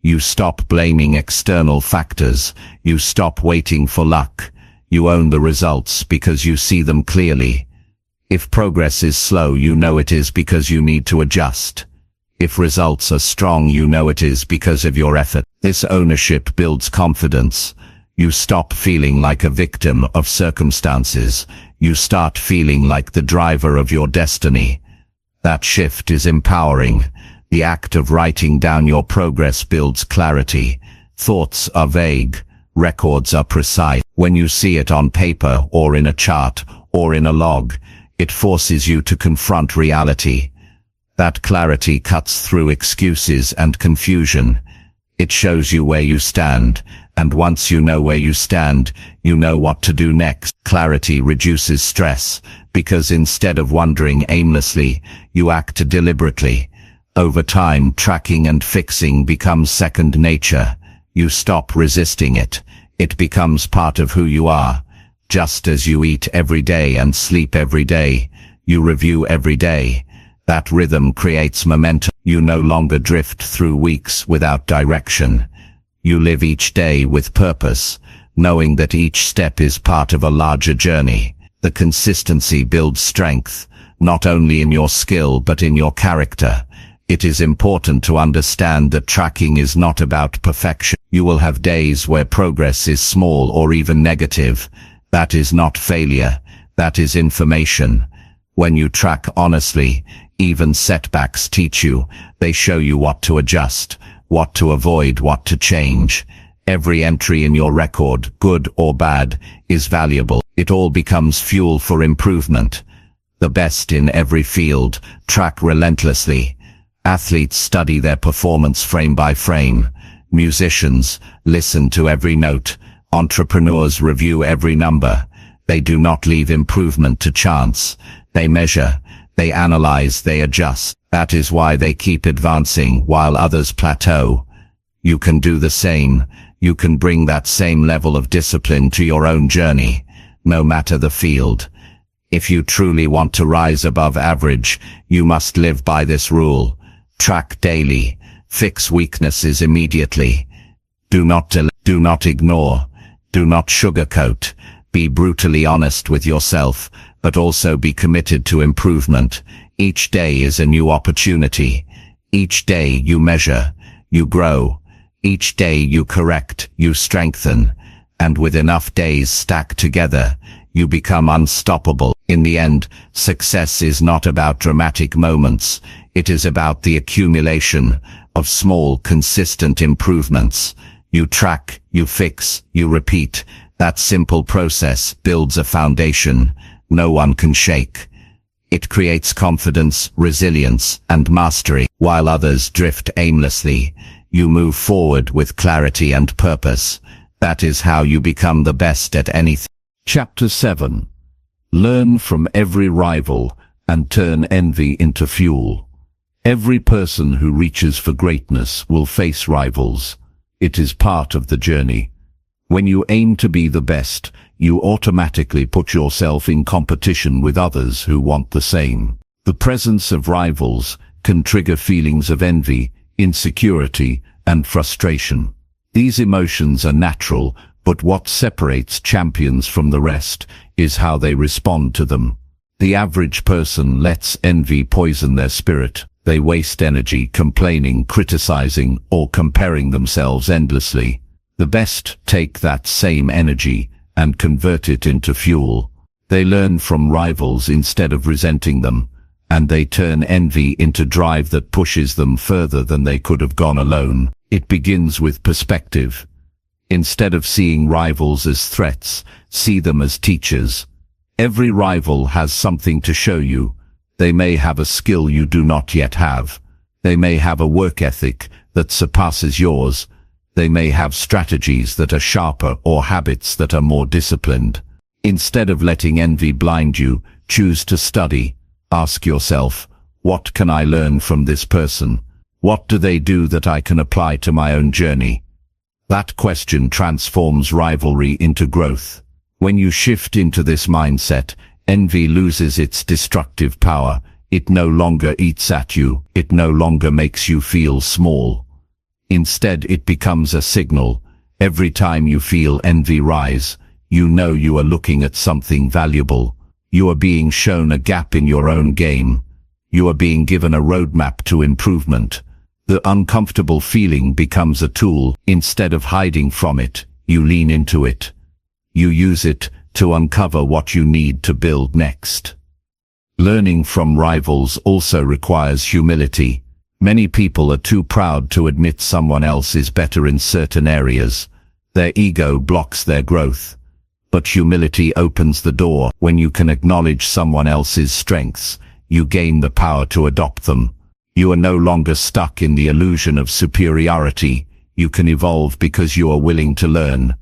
You stop blaming external factors. You stop waiting for luck. You own the results because you see them clearly. If progress is slow, you know it is because you need to adjust. If results are strong, you know it is because of your effort. This ownership builds confidence. You stop feeling like a victim of circumstances. You start feeling like the driver of your destiny. That shift is empowering. The act of writing down your progress builds clarity. Thoughts are vague. Records are precise. When you see it on paper or in a chart or in a log, it forces you to confront reality. That clarity cuts through excuses and confusion. It shows you where you stand, and once you know where you stand, you know what to do next. Clarity reduces stress, because instead of wandering aimlessly, you act deliberately. Over time, tracking and fixing becomes second nature. You stop resisting it. It becomes part of who you are. Just as you eat every day and sleep every day, you review every day. That rhythm creates momentum. You no longer drift through weeks without direction. You live each day with purpose, knowing that each step is part of a larger journey. The consistency builds strength, not only in your skill but in your character. It is important to understand that tracking is not about perfection. You will have days where progress is small or even negative. That is not failure. That is information. When you track honestly, even setbacks teach you. They show you what to adjust, what to avoid, what to change. Every entry in your record, good or bad, is valuable. It all becomes fuel for improvement. The best in every field track relentlessly. Athletes study their performance frame by frame. Musicians listen to every note. Entrepreneurs review every number. They do not leave improvement to chance. They measure, they analyze, they adjust. That is why they keep advancing while others plateau. You can do the same. You can bring that same level of discipline to your own journey, no matter the field. If you truly want to rise above average, you must live by this rule. Track daily. Fix weaknesses immediately. Do not delay. Do not ignore. Do not sugarcoat. Be brutally honest with yourself, but also be committed to improvement. Each day is a new opportunity. Each day you measure, you grow. Each day you correct, you strengthen. And with enough days stacked together, you become unstoppable. In the end, success is not about dramatic moments. It is about the accumulation of small, consistent improvements. You track, you fix, you repeat. That simple process builds a foundation no one can shake. It creates confidence, resilience, and mastery. While others drift aimlessly, you move forward with clarity and purpose. That is how you become the best at anything. Chapter 7. Learn from every rival and turn envy into fuel. Every person who reaches for greatness will face rivals. It is part of the journey. When you aim to be the best, you automatically put yourself in competition with others who want the same. The presence of rivals can trigger feelings of envy, insecurity, and frustration. These emotions are natural, but what separates champions from the rest is how they respond to them. The average person lets envy poison their spirit. They waste energy complaining, criticizing, or comparing themselves endlessly. The best take that same energy and convert it into fuel. They learn from rivals instead of resenting them, and they turn envy into drive that pushes them further than they could have gone alone. It begins with perspective. Instead of seeing rivals as threats, see them as teachers. Every rival has something to show you. They may have a skill you do not yet have. They may have a work ethic that surpasses yours. They may have strategies that are sharper or habits that are more disciplined. Instead of letting envy blind you, choose to study. Ask yourself, what can I learn from this person? What do they do that I can apply to my own journey? That question transforms rivalry into growth. When you shift into this mindset, envy loses its destructive power. It no longer eats at you. It no longer makes you feel small. Instead, it becomes a signal. Every time you feel envy rise, you know you are looking at something valuable. You are being shown a gap in your own game. You are being given a roadmap to improvement. The uncomfortable feeling becomes a tool. Instead of hiding from it, you lean into it. You use it to uncover what you need to build next. Learning from rivals also requires humility. Many people are too proud to admit someone else is better in certain areas. Their ego blocks their growth. But humility opens the door. When you can acknowledge someone else's strengths, you gain the power to adopt them. You are no longer stuck in the illusion of superiority. You can evolve because you are willing to learn.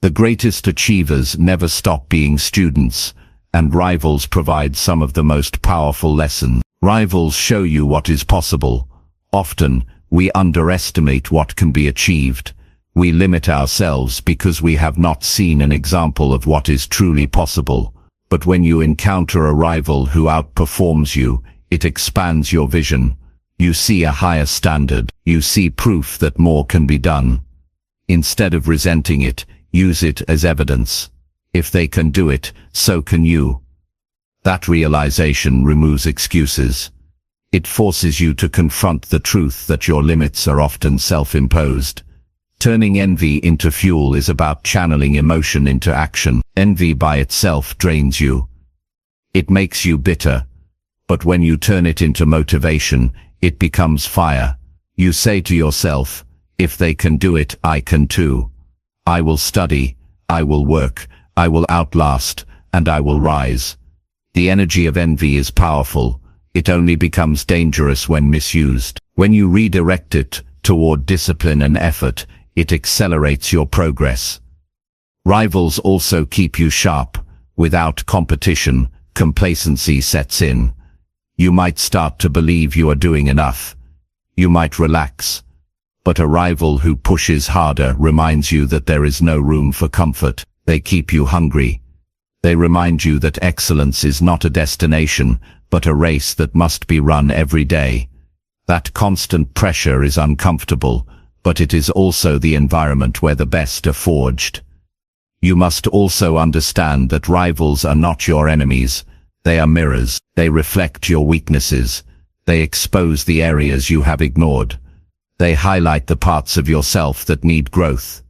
The greatest achievers never stop being students, and rivals provide some of the most powerful lessons. Rivals show you what is possible. Often, we underestimate what can be achieved. We limit ourselves because we have not seen an example of what is truly possible. But when you encounter a rival who outperforms you, it expands your vision. You see a higher standard. You see proof that more can be done. Instead of resenting it, use it as evidence. If they can do it, so can you. That realization removes excuses. It forces you to confront the truth that your limits are often self-imposed. Turning envy into fuel is about channeling emotion into action. Envy by itself drains you. It makes you bitter. But when you turn it into motivation, it becomes fire. You say to yourself, if they can do it, I can too. I will study, I will work, I will outlast, and I will rise. The energy of envy is powerful. It only becomes dangerous when misused. When you redirect it toward discipline and effort, it accelerates your progress. Rivals also keep you sharp. Without competition, complacency sets in. You might start to believe you are doing enough. You might relax. But a rival who pushes harder reminds you that there is no room for comfort. They keep you hungry. They remind you that excellence is not a destination, but a race that must be run every day. That constant pressure is uncomfortable, but it is also the environment where the best are forged. You must also understand that rivals are not your enemies. They are mirrors. They reflect your weaknesses. They expose the areas you have ignored. They highlight the parts of yourself that need growth.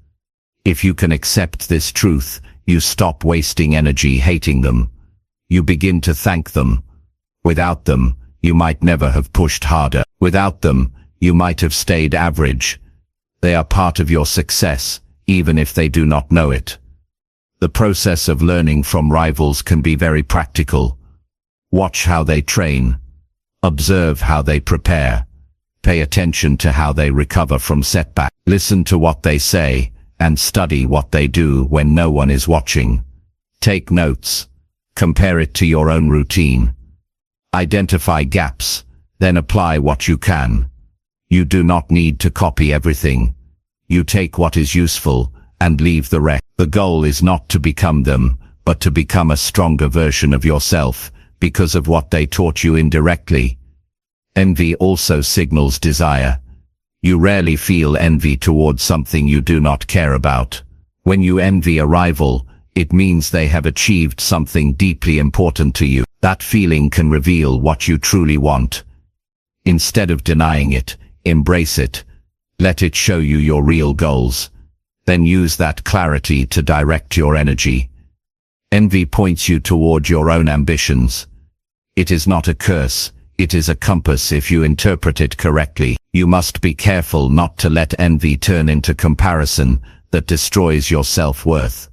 If you can accept this truth, you stop wasting energy hating them. You begin to thank them. Without them, you might never have pushed harder. Without them, you might have stayed average. They are part of your success, even if they do not know it. The process of learning from rivals can be very practical. Watch how they train. Observe how they prepare. Pay attention to how they recover from setbacks. Listen to what they say, and study what they do when no one is watching. Take notes. Compare it to your own routine. Identify gaps, then apply what you can. You do not need to copy everything. You take what is useful, and leave the rest. The goal is not to become them, but to become a stronger version of yourself, because of what they taught you indirectly. Envy also signals desire. You rarely feel envy towards something you do not care about. When you envy a rival, it means they have achieved something deeply important to you. That feeling can reveal what you truly want. Instead of denying it, embrace it. Let it show you your real goals. Then use that clarity to direct your energy. Envy points you toward your own ambitions. It is not a curse, it is a compass if you interpret it correctly. You must be careful not to let envy turn into comparison that destroys your self-worth.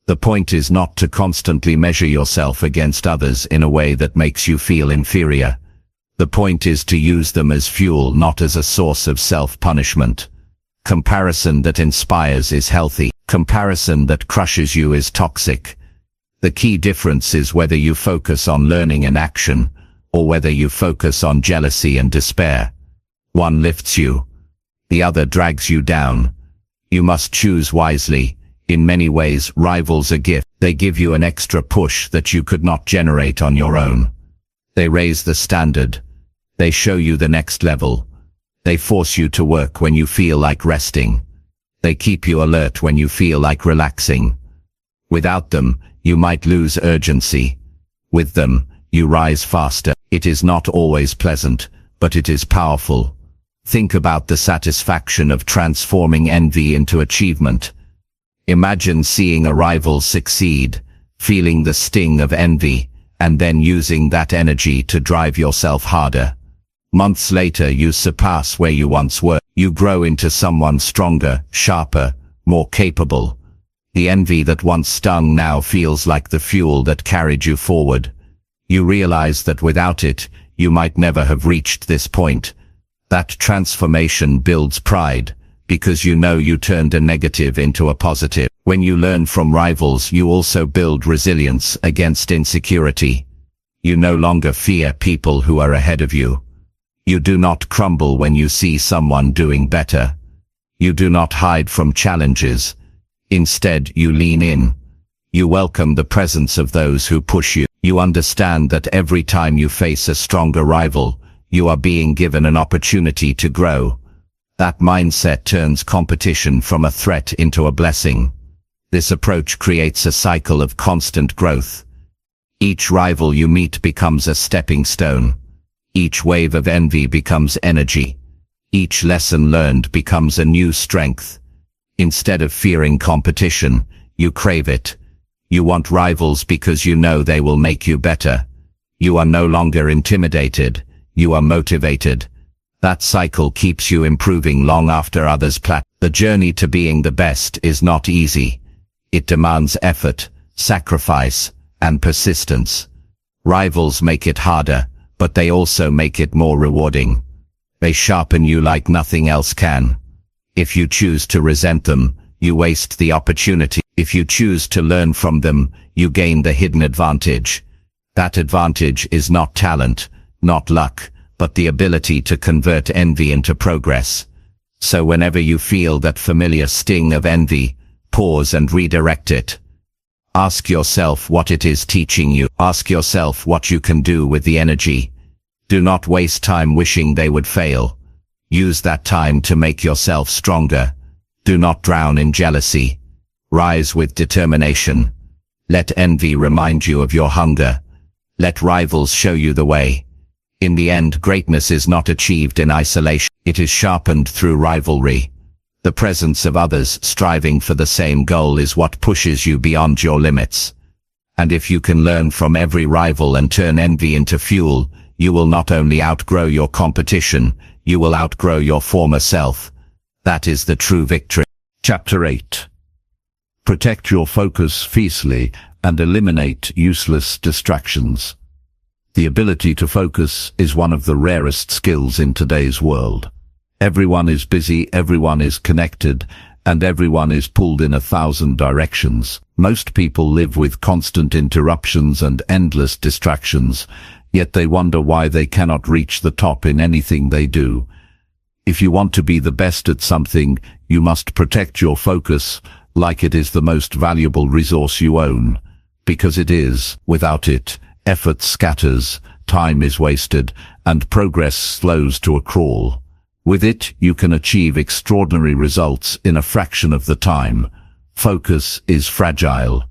The point is not to constantly measure yourself against others in a way that makes you feel inferior. The point is to use them as fuel, not as a source of self-punishment. Comparison that inspires is healthy. Comparison that crushes you is toxic. The key difference is whether you focus on learning and action, or whether you focus on jealousy and despair. One lifts you, the other drags you down. You must choose wisely. In many ways, rivals are gifts. They give you an extra push that you could not generate on your own. They raise the standard. They show you the next level. They force you to work when you feel like resting. They keep you alert when you feel like relaxing. Without them, you might lose urgency. With them, you rise faster. It is not always pleasant, but it is powerful. Think about the satisfaction of transforming envy into achievement. Imagine seeing a rival succeed, feeling the sting of envy, and then using that energy to drive yourself harder. Months later, you surpass where you once were. You grow into someone stronger, sharper, more capable. The envy that once stung now feels like the fuel that carried you forward. You realize that without it, you might never have reached this point. That transformation builds pride, because you know you turned a negative into a positive. When you learn from rivals, you also build resilience against insecurity. You no longer fear people who are ahead of you. You do not crumble when you see someone doing better. You do not hide from challenges. Instead, you lean in. You welcome the presence of those who push you. You understand that every time you face a stronger rival, you are being given an opportunity to grow. That mindset turns competition from a threat into a blessing. This approach creates a cycle of constant growth. Each rival you meet becomes a stepping stone. Each wave of envy becomes energy. Each lesson learned becomes a new strength. Instead of fearing competition, you crave it. You want rivals because you know they will make you better. You are no longer intimidated. You are motivated. That cycle keeps you improving long after others plateau. The journey to being the best is not easy. It demands effort, sacrifice, and persistence. Rivals make it harder, but they also make it more rewarding. They sharpen you like nothing else can. If you choose to resent them, you waste the opportunity. If you choose to learn from them, you gain the hidden advantage. That advantage is not talent, not luck, but the ability to convert envy into progress. So whenever you feel that familiar sting of envy, pause and redirect it. Ask yourself what it is teaching you. Ask yourself what you can do with the energy. Do not waste time wishing they would fail. Use that time to make yourself stronger. Do not drown in jealousy. Rise with determination. Let envy remind you of your hunger. Let rivals show you the way. In the end, greatness is not achieved in isolation. It is sharpened through rivalry. The presence of others striving for the same goal is what pushes you beyond your limits. And if you can learn from every rival and turn envy into fuel, you will not only outgrow your competition, you will outgrow your former self. That is the true victory. Chapter 8. Protect your focus fiercely and eliminate useless distractions. The ability to focus is one of the rarest skills in today's world. Everyone is busy, everyone is connected, and everyone is pulled in 1,000 directions. Most people live with constant interruptions and endless distractions, yet they wonder why they cannot reach the top in anything they do. If you want to be the best at something, you must protect your focus like it is the most valuable resource you own. Because it is. Without it, effort scatters, time is wasted, and progress slows to a crawl. With it, you can achieve extraordinary results in a fraction of the time. Focus is fragile.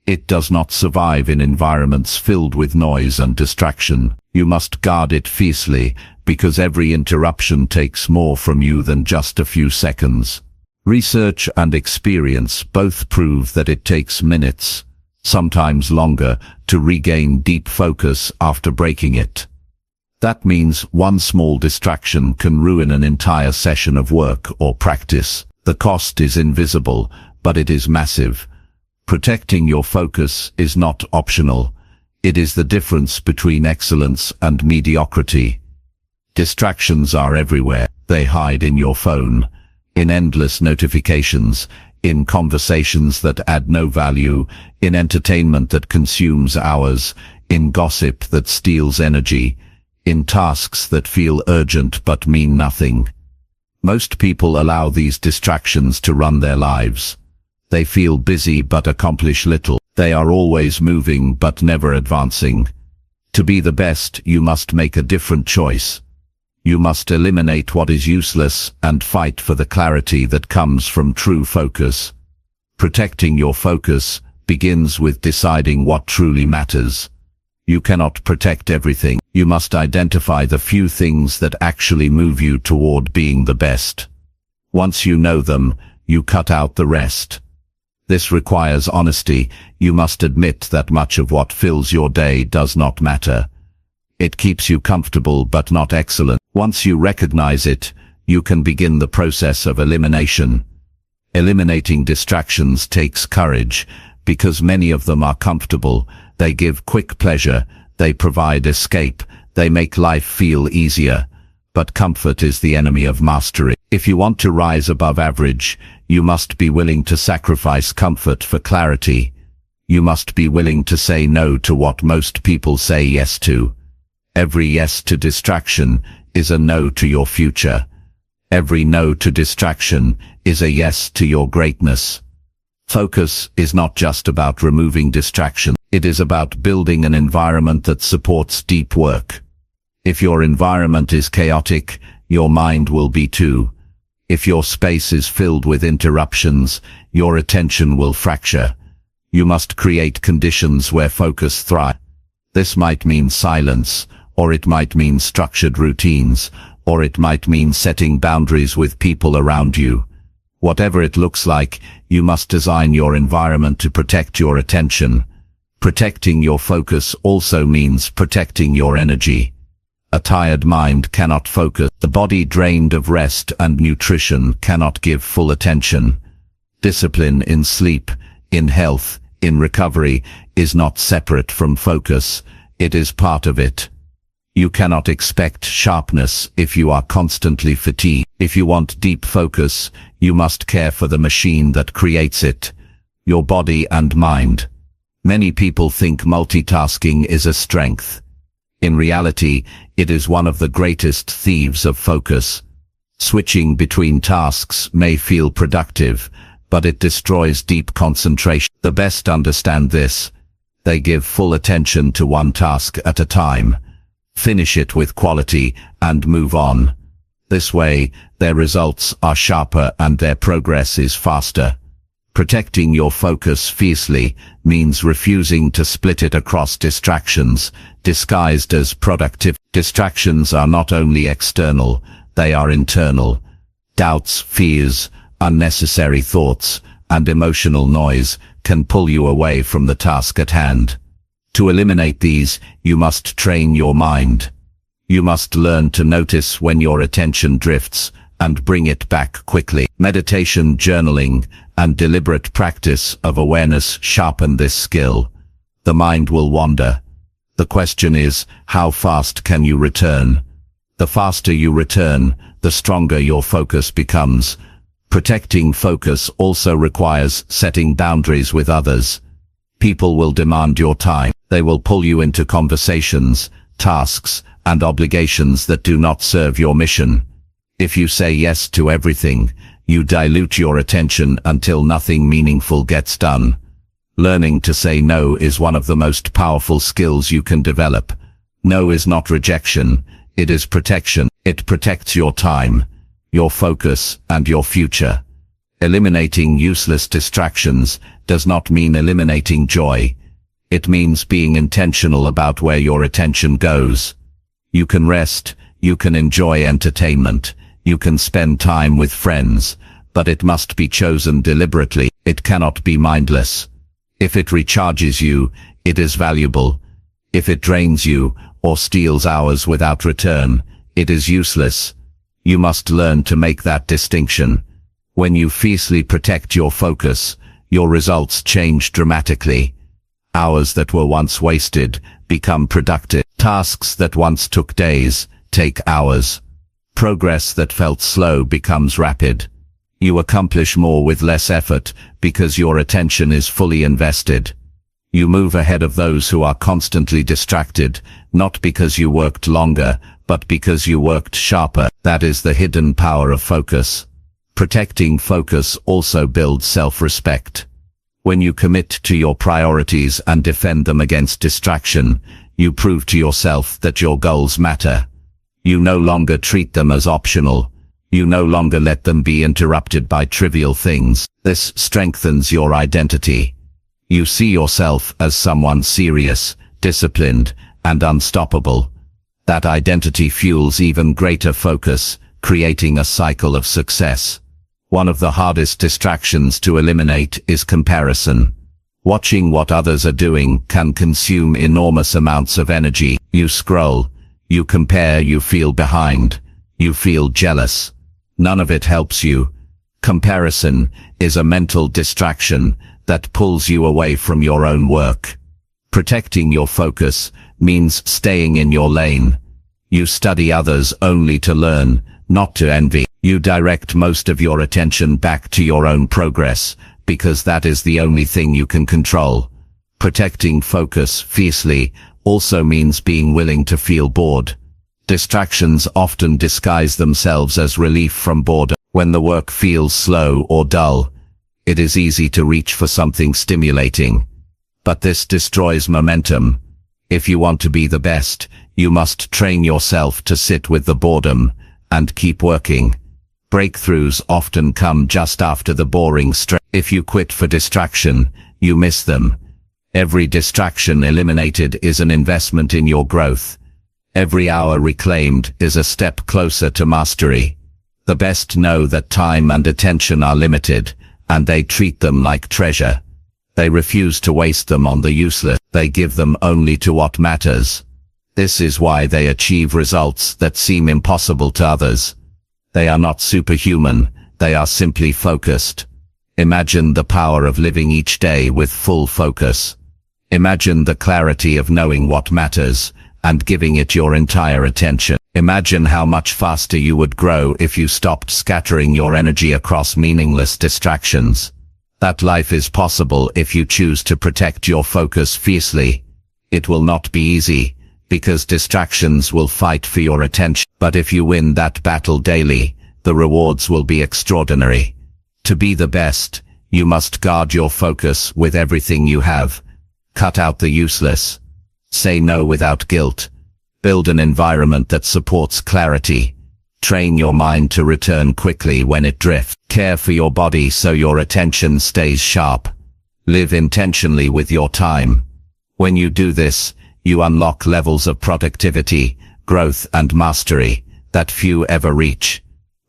It does not survive in environments filled with noise and distraction. You must guard it fiercely, because every interruption takes more from you than just a few seconds. Research and experience both prove that it takes minutes, sometimes longer, to regain deep focus after breaking it. That means one small distraction can ruin an entire session of work or practice. The cost is invisible, but it is massive. Protecting your focus is not optional. It is the difference between excellence and mediocrity. Distractions are everywhere. They hide in your phone, in endless notifications, in conversations that add no value, in entertainment that consumes hours, in gossip that steals energy, in tasks that feel urgent but mean nothing. Most people allow these distractions to run their lives. They feel busy but accomplish little. They are always moving but never advancing. To be the best, you must make a different choice. You must eliminate what is useless and fight for the clarity that comes from true focus. Protecting your focus begins with deciding what truly matters. You cannot protect everything. You must identify the few things that actually move you toward being the best. Once you know them, you cut out the rest. This requires honesty. You must admit that much of what fills your day does not matter. It keeps you comfortable but not excellent. Once you recognize it, you can begin the process of elimination. Eliminating distractions takes courage, because many of them are comfortable. They give quick pleasure, they provide escape, they make life feel easier. But comfort is the enemy of mastery. If you want to rise above average, you must be willing to sacrifice comfort for clarity. You must be willing to say no to what most people say yes to. Every yes to distraction is a no to your future. Every no to distraction is a yes to your greatness. Focus is not just about removing distraction. It is about building an environment that supports deep work. If your environment is chaotic, your mind will be too. If your space is filled with interruptions, your attention will fracture. You must create conditions where focus thrives. This might mean silence, or it might mean structured routines, or it might mean setting boundaries with people around you. Whatever it looks like, you must design your environment to protect your attention. Protecting your focus also means protecting your energy. A tired mind cannot focus. The body drained of rest and nutrition cannot give full attention. Discipline in sleep, in health, in recovery is not separate from focus. It is part of it. You cannot expect sharpness if you are constantly fatigued. If you want deep focus, you must care for the machine that creates it, your body and mind. Many people think multitasking is a strength. In reality, it is one of the greatest thieves of focus. Switching between tasks may feel productive, but it destroys deep concentration. The best understand this. They give full attention to one task at a time. Finish it with quality and move on. This way, their results are sharper and their progress is faster. Protecting your focus fiercely means refusing to split it across distractions, disguised as productive. Distractions are not only external, they are internal. Doubts, fears, unnecessary thoughts, and emotional noise can pull you away from the task at hand. To eliminate these, you must train your mind. You must learn to notice when your attention drifts and bring it back quickly. Meditation, journaling, and deliberate practice of awareness sharpen this skill. The mind will wander. The question is, how fast can you return? The faster you return, the stronger your focus becomes. Protecting focus also requires setting boundaries with others. People will demand your time. They will pull you into conversations, tasks, and obligations that do not serve your mission. If you say yes to everything, you dilute your attention until nothing meaningful gets done. Learning to say no is one of the most powerful skills you can develop. No is not rejection, it is protection. It protects your time, your focus, and your future. Eliminating useless distractions does not mean eliminating joy. It means being intentional about where your attention goes. You can rest, you can enjoy entertainment, you can spend time with friends, but it must be chosen deliberately. It cannot be mindless. If it recharges you, it is valuable. If it drains you, or steals hours without return, it is useless. You must learn to make that distinction. When you fiercely protect your focus, your results change dramatically. Hours that were once wasted become productive. Tasks that once took days take hours. Progress that felt slow becomes rapid. You accomplish more with less effort because your attention is fully invested. You move ahead of those who are constantly distracted, not because you worked longer, but because you worked sharper. That is the hidden power of focus. Protecting focus also builds self-respect. When you commit to your priorities and defend them against distraction, you prove to yourself that your goals matter. You no longer treat them as optional. You no longer let them be interrupted by trivial things. This strengthens your identity. You see yourself as someone serious, disciplined, and unstoppable. That identity fuels even greater focus, creating a cycle of success. One of the hardest distractions to eliminate is comparison. Watching what others are doing can consume enormous amounts of energy. You scroll, you compare, you feel behind, you feel jealous. None of it helps you. Comparison is a mental distraction that pulls you away from your own work. Protecting your focus means staying in your lane. You study others only to learn, not to envy. You direct most of your attention back to your own progress, because that is the only thing you can control. Protecting focus fiercely also means being willing to feel bored. Distractions often disguise themselves as relief from boredom. When the work feels slow or dull, it is easy to reach for something stimulating. But this destroys momentum. If you want to be the best, you must train yourself to sit with the boredom and keep working. Breakthroughs often come just after the boring stretch. If you quit for distraction, you miss them. Every distraction eliminated is an investment in your growth. Every hour reclaimed is a step closer to mastery. The best know that time and attention are limited, and they treat them like treasure. They refuse to waste them on the useless. They give them only to what matters. This is why they achieve results that seem impossible to others. They are not superhuman, they are simply focused. Imagine the power of living each day with full focus. Imagine the clarity of knowing what matters and giving it your entire attention. Imagine how much faster you would grow if you stopped scattering your energy across meaningless distractions. That life is possible if you choose to protect your focus fiercely. It will not be easy, because distractions will fight for your attention. But if you win that battle daily, the rewards will be extraordinary. To be the best, you must guard your focus with everything you have. Cut out the useless. Say no without guilt. Build an environment that supports clarity. Train your mind to return quickly when it drifts. Care for your body so your attention stays sharp. Live intentionally with your time. When you do this, you unlock levels of productivity, growth and mastery that few ever reach.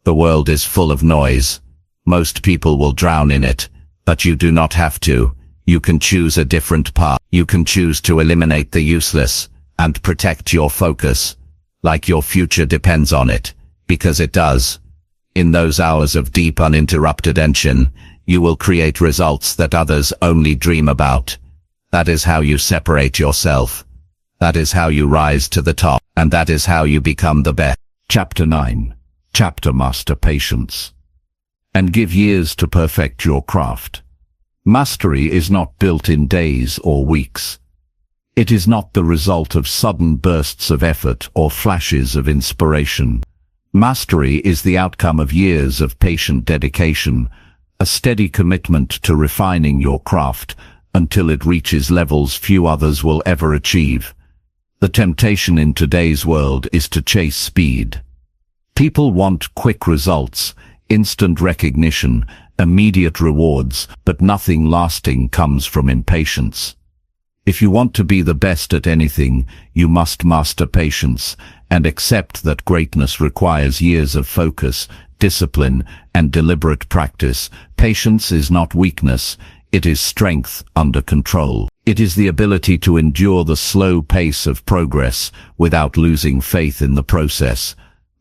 The world is full of noise. Most people will drown in it, but you do not have to. You can choose a different path. You can choose to eliminate the useless and protect your focus, like your future depends on it, because it does. In those hours of deep uninterrupted attention, you will create results that others only dream about. That is how you separate yourself. That is how you rise to the top, and that is how you become the best. Chapter 9. Chapter Master Patience. And give years to perfect your craft. Mastery is not built in days or weeks. It is not the result of sudden bursts of effort or flashes of inspiration. Mastery is the outcome of years of patient dedication, a steady commitment to refining your craft until it reaches levels few others will ever achieve. The temptation in today's world is to chase speed. People want quick results, instant recognition, immediate rewards, but nothing lasting comes from impatience. If you want to be the best at anything, you must master patience and accept that greatness requires years of focus, discipline, and deliberate practice. Patience is not weakness, it is strength under control. It is the ability to endure the slow pace of progress without losing faith in the process.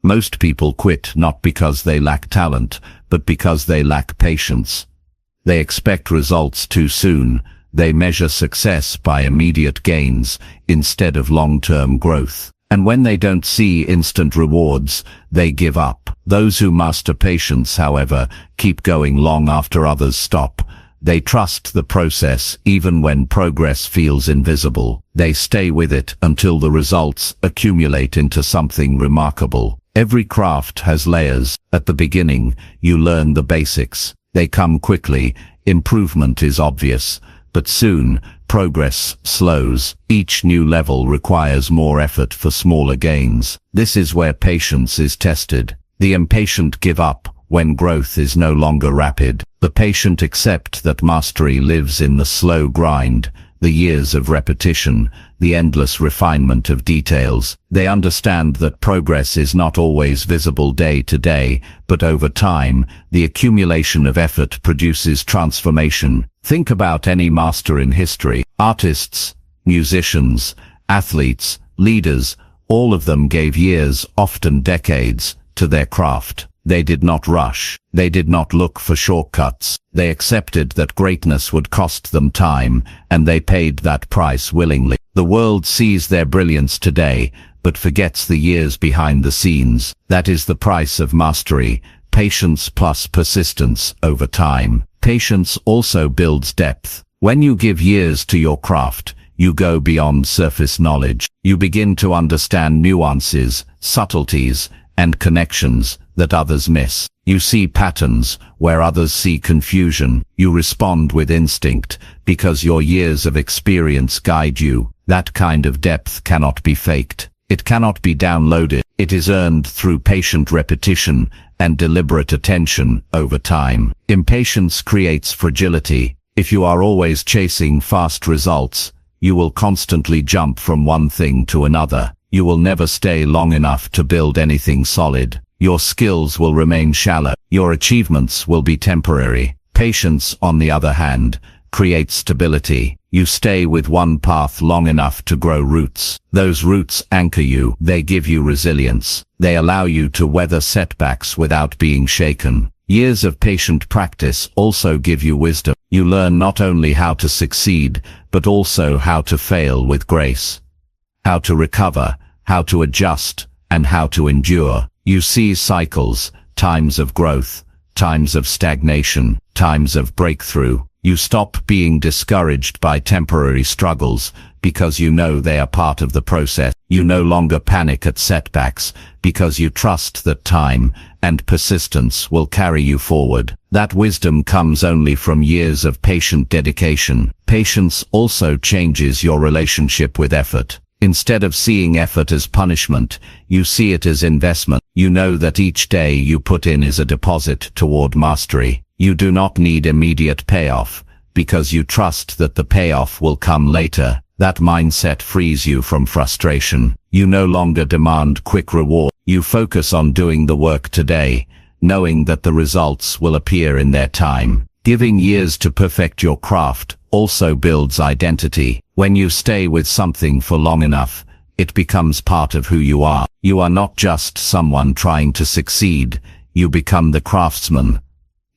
Most people quit not because they lack talent, but because they lack patience. They expect results too soon. They measure success by immediate gains instead of long-term growth. And when they don't see instant rewards, they give up. Those who master patience, however, keep going long after others stop. They trust the process even when progress feels invisible. They stay with it until the results accumulate into something remarkable. Every craft has layers. At the beginning, you learn the basics. They come quickly, improvement is obvious, but soon, progress slows. Each new level requires more effort for smaller gains. This is where patience is tested. The impatient give up when growth is no longer rapid. The patient accept that mastery lives in the slow grind, the years of repetition, the endless refinement of details. They understand that progress is not always visible day to day, but over time, the accumulation of effort produces transformation. Think about any master in history. Artists, musicians, athletes, leaders, all of them gave years, often decades, to their craft. They did not rush. They did not look for shortcuts. They accepted that greatness would cost them time, and they paid that price willingly. The world sees their brilliance today, but forgets the years behind the scenes. That is the price of mastery, patience plus persistence over time. Patience also builds depth. When you give years to your craft, you go beyond surface knowledge. You begin to understand nuances, subtleties, and connections that others miss. You see patterns where others see confusion. You respond with instinct because your years of experience guide you. That kind of depth cannot be faked. It cannot be downloaded. It is earned through patient repetition and deliberate attention over time. Impatience creates fragility. If you are always chasing fast results, you will constantly jump from one thing to another. You will never stay long enough to build anything solid. Your skills will remain shallow. Your achievements will be temporary. Patience, on the other hand, creates stability. You stay with one path long enough to grow roots. Those roots anchor you. They give you resilience. They allow you to weather setbacks without being shaken. Years of patient practice also give you wisdom. You learn not only how to succeed, but also how to fail with grace. How to recover, how to adjust, and how to endure. You see cycles, times of growth, times of stagnation, times of breakthrough. You stop being discouraged by temporary struggles because you know they are part of the process. You no longer panic at setbacks because you trust that time and persistence will carry you forward. That wisdom comes only from years of patient dedication. Patience also changes your relationship with effort. Instead of seeing effort as punishment, you see it as investment. You know that each day you put in is a deposit toward mastery. You do not need immediate payoff, because you trust that the payoff will come later. That mindset frees you from frustration. You no longer demand quick reward. You focus on doing the work today, knowing that the results will appear in their time. Giving years to perfect your craft also builds identity. When you stay with something for long enough, it becomes part of who you are. You are not just someone trying to succeed. You become the craftsman,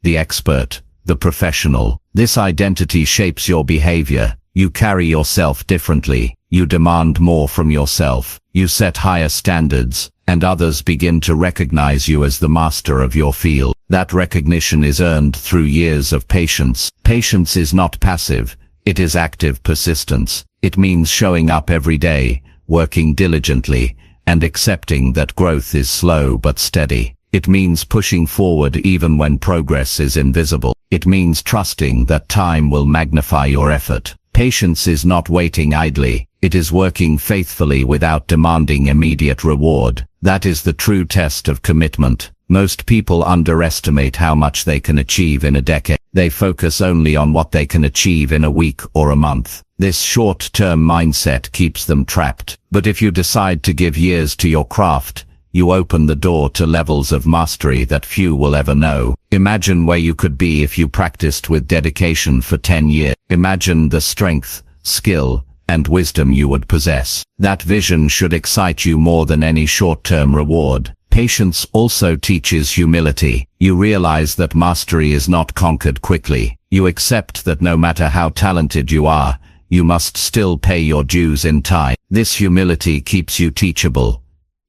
the expert, the professional. This identity shapes your behavior. You carry yourself differently. You demand more from yourself. You set higher standards, and others begin to recognize you as the master of your field. That recognition is earned through years of patience. Patience is not passive. It is active persistence. It means showing up every day, working diligently, and accepting that growth is slow but steady. It means pushing forward even when progress is invisible. It means trusting that time will magnify your effort. Patience is not waiting idly. It is working faithfully without demanding immediate reward. That is the true test of commitment. Most people underestimate how much they can achieve in a decade. They focus only on what they can achieve in a week or a month. This short-term mindset keeps them trapped. But if you decide to give years to your craft, you open the door to levels of mastery that few will ever know. Imagine where you could be if you practiced with dedication for 10 years. Imagine the strength, skill, and wisdom you would possess. That vision should excite you more than any short-term reward. Patience also teaches humility. You realize that mastery is not conquered quickly. You accept that no matter how talented you are, you must still pay your dues in time. This humility keeps you teachable.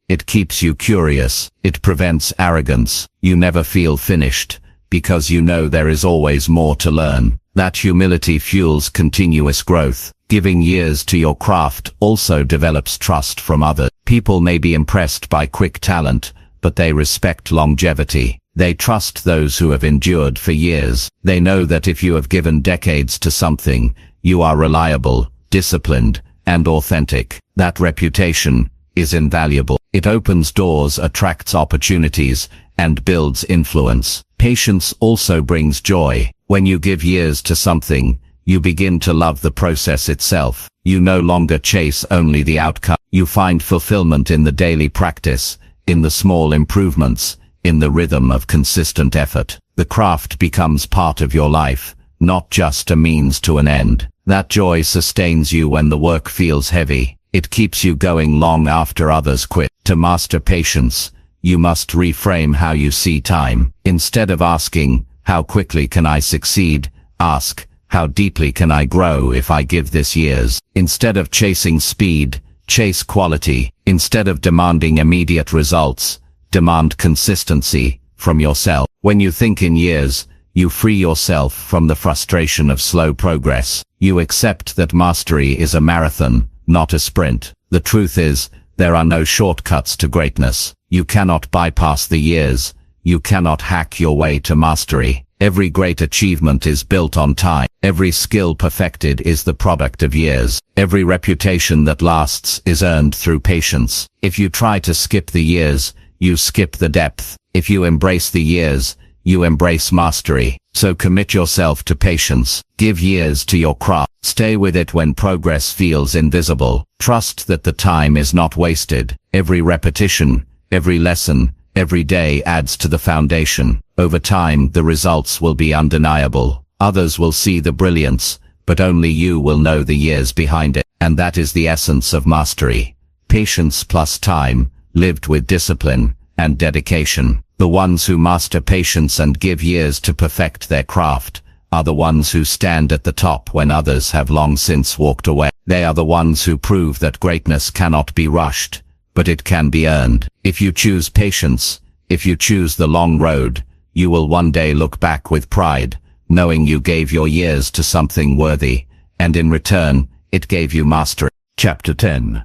It keeps you curious. It prevents arrogance. You never feel finished, because you know there is always more to learn. That humility fuels continuous growth. Giving years to your craft also develops trust from others. People may be impressed by quick talent, but they respect longevity. They trust those who have endured for years. They know that if you have given decades to something, you are reliable, disciplined, and authentic. That reputation is invaluable. It opens doors, attracts opportunities, and builds influence. Patience also brings joy. When you give years to something, you begin to love the process itself. You no longer chase only the outcome. You find fulfillment in the daily practice, in the small improvements, in the rhythm of consistent effort. The craft becomes part of your life, not just a means to an end. That joy sustains you when the work feels heavy. It keeps you going long after others quit. To master patience, you must reframe how you see time. Instead of asking, how quickly can I succeed? Ask, how deeply can I grow if I give this years? Instead of chasing speed, chase quality. Instead of demanding immediate results, demand consistency from yourself. When you think in years, you free yourself from the frustration of slow progress. You accept that mastery is a marathon, not a sprint. The truth is, there are no shortcuts to greatness. You cannot bypass the years. You cannot hack your way to mastery. Every great achievement is built on time. Every skill perfected is the product of years. Every reputation that lasts is earned through patience. If you try to skip the years, you skip the depth. If you embrace the years, you embrace mastery. So commit yourself to patience. Give years to your craft. Stay with it when progress feels invisible. Trust that the time is not wasted. Every repetition, every lesson, every day adds to the foundation. Over time, the results will be undeniable. Others will see the brilliance, but only you will know the years behind it. And that is the essence of mastery. Patience plus time, lived with discipline and dedication. The ones who master patience and give years to perfect their craft are the ones who stand at the top when others have long since walked away. They are the ones who prove that greatness cannot be rushed, but it can be earned. If you choose patience, if you choose the long road, you will one day look back with pride, knowing you gave your years to something worthy, and in return, it gave you mastery. Chapter 10.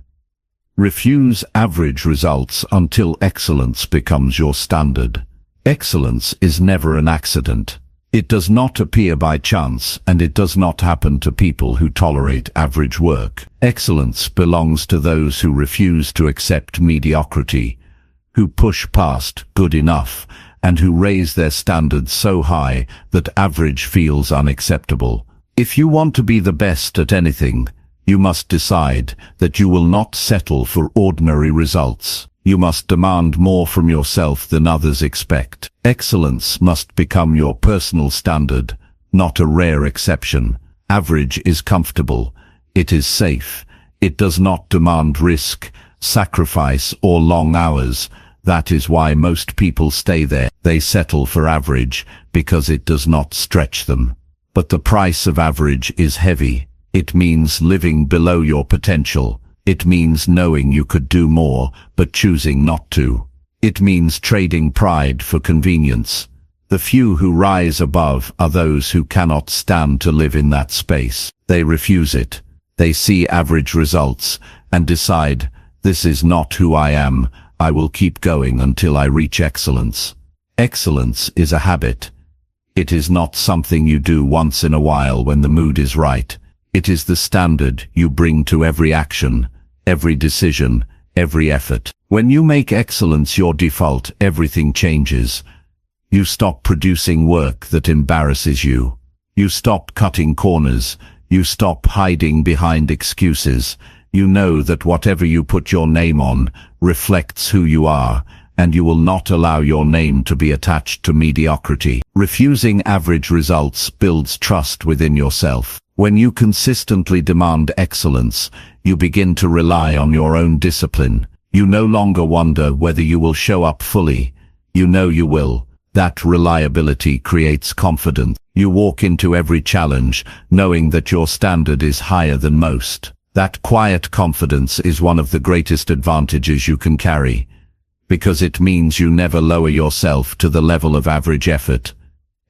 Refuse average results until excellence becomes your standard. Excellence is never an accident. It does not appear by chance, and it does not happen to people who tolerate average work. Excellence belongs to those who refuse to accept mediocrity, who push past good enough, and who raise their standards so high that average feels unacceptable. If you want to be the best at anything, you must decide that you will not settle for ordinary results. You must demand more from yourself than others expect. Excellence must become your personal standard, not a rare exception. Average is comfortable. It is safe. It does not demand risk, sacrifice, or long hours. That is why most people stay there. They settle for average because it does not stretch them. But the price of average is heavy. It means living below your potential. It means knowing you could do more, but choosing not to. It means trading pride for convenience. The few who rise above are those who cannot stand to live in that space. They refuse it. They see average results and decide, this is not who I am. I will keep going until I reach excellence. Excellence is a habit. It is not something you do once in a while when the mood is right. It is the standard you bring to every action, every decision, every effort. When you make excellence your default, everything changes. You stop producing work that embarrasses you. You stop cutting corners. You stop hiding behind excuses. You know that whatever you put your name on reflects who you are, and you will not allow your name to be attached to mediocrity. Refusing average results builds trust within yourself. When you consistently demand excellence, you begin to rely on your own discipline. You no longer wonder whether you will show up fully. You know you will. That reliability creates confidence. You walk into every challenge knowing that your standard is higher than most. That quiet confidence is one of the greatest advantages you can carry, because it means you never lower yourself to the level of average effort.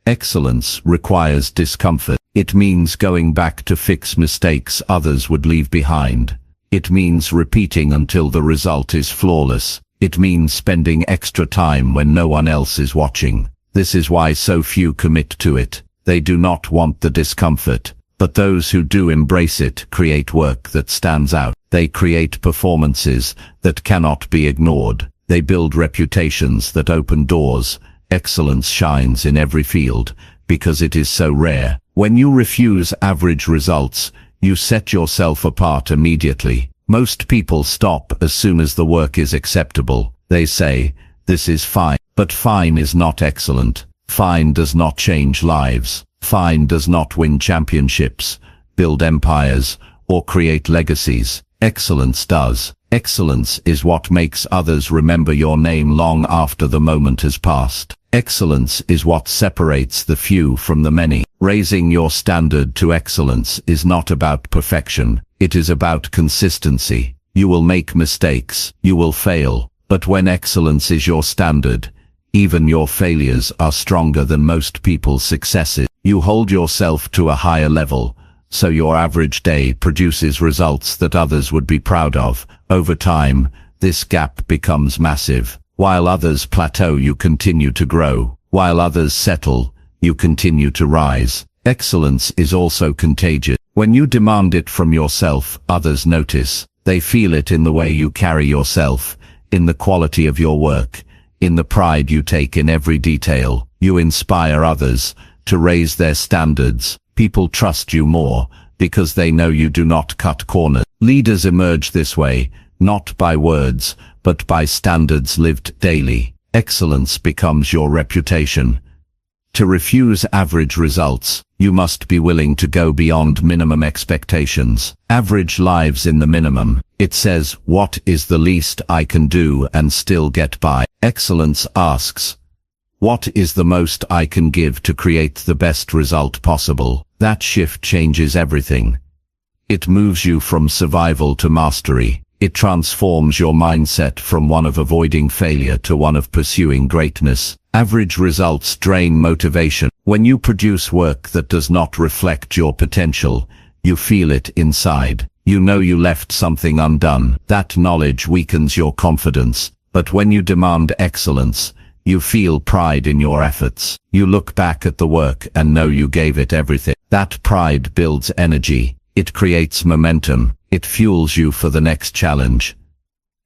Excellence requires discomfort. It means going back to fix mistakes others would leave behind. It means repeating until the result is flawless. It means spending extra time when no one else is watching. This is why so few commit to it. They do not want the discomfort, but those who do embrace it create work that stands out. They create performances that cannot be ignored. They build reputations that open doors. Excellence shines in every field because it is so rare. When you refuse average results, you set yourself apart immediately. Most people stop as soon as the work is acceptable. They say, "This is fine." But fine is not excellent. Fine does not change lives. Fine does not win championships, build empires, or create legacies. Excellence does. Excellence is what makes others remember your name long after the moment has passed. Excellence is what separates the few from the many. Raising your standard to excellence is not about perfection. It is about consistency. You will make mistakes. You will fail. But when excellence is your standard, even your failures are stronger than most people's successes. You hold yourself to a higher level, so your average day produces results that others would be proud of. Over time, this gap becomes massive. While others plateau, you continue to grow. While others settle, you continue to rise. Excellence is also contagious. When you demand it from yourself, others notice. They feel it in the way you carry yourself, in the quality of your work, in the pride you take in every detail. You inspire others to raise their standards. People trust you more because they know you do not cut corners. Leaders emerge this way, not by words, but by standards lived daily. Excellence becomes your reputation. To refuse average results, you must be willing to go beyond minimum expectations. Average lives in the minimum. It says, "What is the least I can do and still get by?" Excellence asks, "What is the most I can give to create the best result possible?" That shift changes everything. It moves you from survival to mastery. It transforms your mindset from one of avoiding failure to one of pursuing greatness. Average results drain motivation. When you produce work that does not reflect your potential, you feel it inside. You know you left something undone. That knowledge weakens your confidence. But when you demand excellence, you feel pride in your efforts. You look back at the work and know you gave it everything. That pride builds energy. It creates momentum. It fuels you for the next challenge.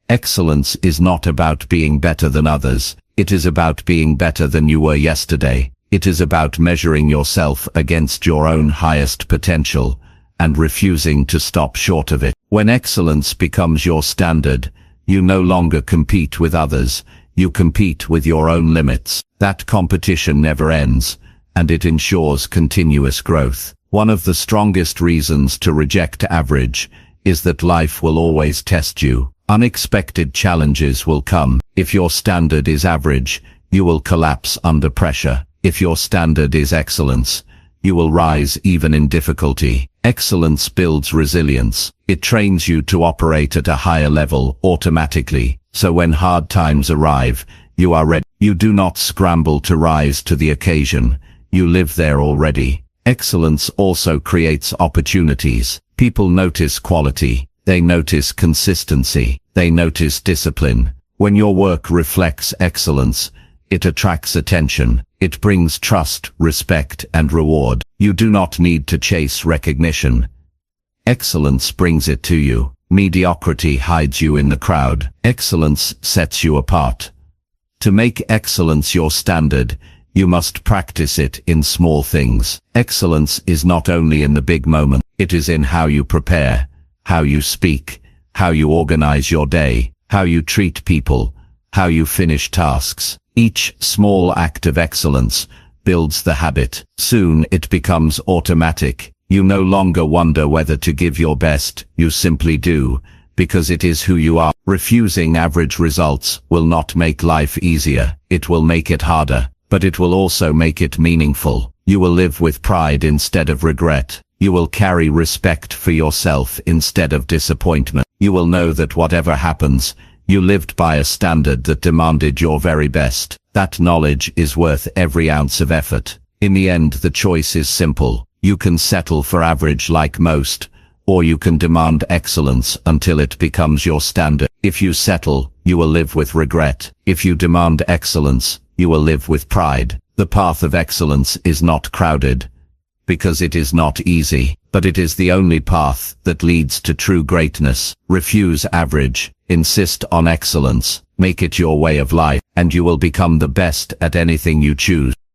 Excellence is not about being better than others. It is about being better than you were yesterday. It is about measuring yourself against your own highest potential and refusing to stop short of it. When excellence becomes your standard, you no longer compete with others. You compete with your own limits. That competition never ends, and it ensures continuous growth. One of the strongest reasons to reject average is that life will always test you. Unexpected challenges will come. If your standard is average, you will collapse under pressure. If your standard is excellence, you will rise even in difficulty. Excellence builds resilience. It trains you to operate at a higher level automatically, so when hard times arrive, you are ready. You do not scramble to rise to the occasion. You live there already. Excellence also creates opportunities. People notice quality. They notice consistency. They notice discipline. When your work reflects excellence, it attracts attention. It brings trust, respect, and reward. You do not need to chase recognition. Excellence brings it to you. Mediocrity hides you in the crowd. Excellence sets you apart. To make excellence your standard, you must practice it in small things. Excellence is not only in the big moment. It is in how you prepare, how you speak, how you organize your day, how you treat people, how you finish tasks. Each small act of excellence builds the habit. Soon it becomes automatic. You no longer wonder whether to give your best, you simply do, because it is who you are. Refusing average results will not make life easier, it will make it harder, but it will also make it meaningful. You will live with pride instead of regret. You will carry respect for yourself instead of disappointment. You will know that whatever happens, you lived by a standard that demanded your very best. That knowledge is worth every ounce of effort. In the end, the choice is simple. You can settle for average like most, or you can demand excellence until it becomes your standard. If you settle, you will live with regret. If you demand excellence, you will live with pride. The path of excellence is not crowded, because it is not easy, but it is the only path that leads to true greatness. Refuse average, insist on excellence, make it your way of life, and you will become the best at anything you choose.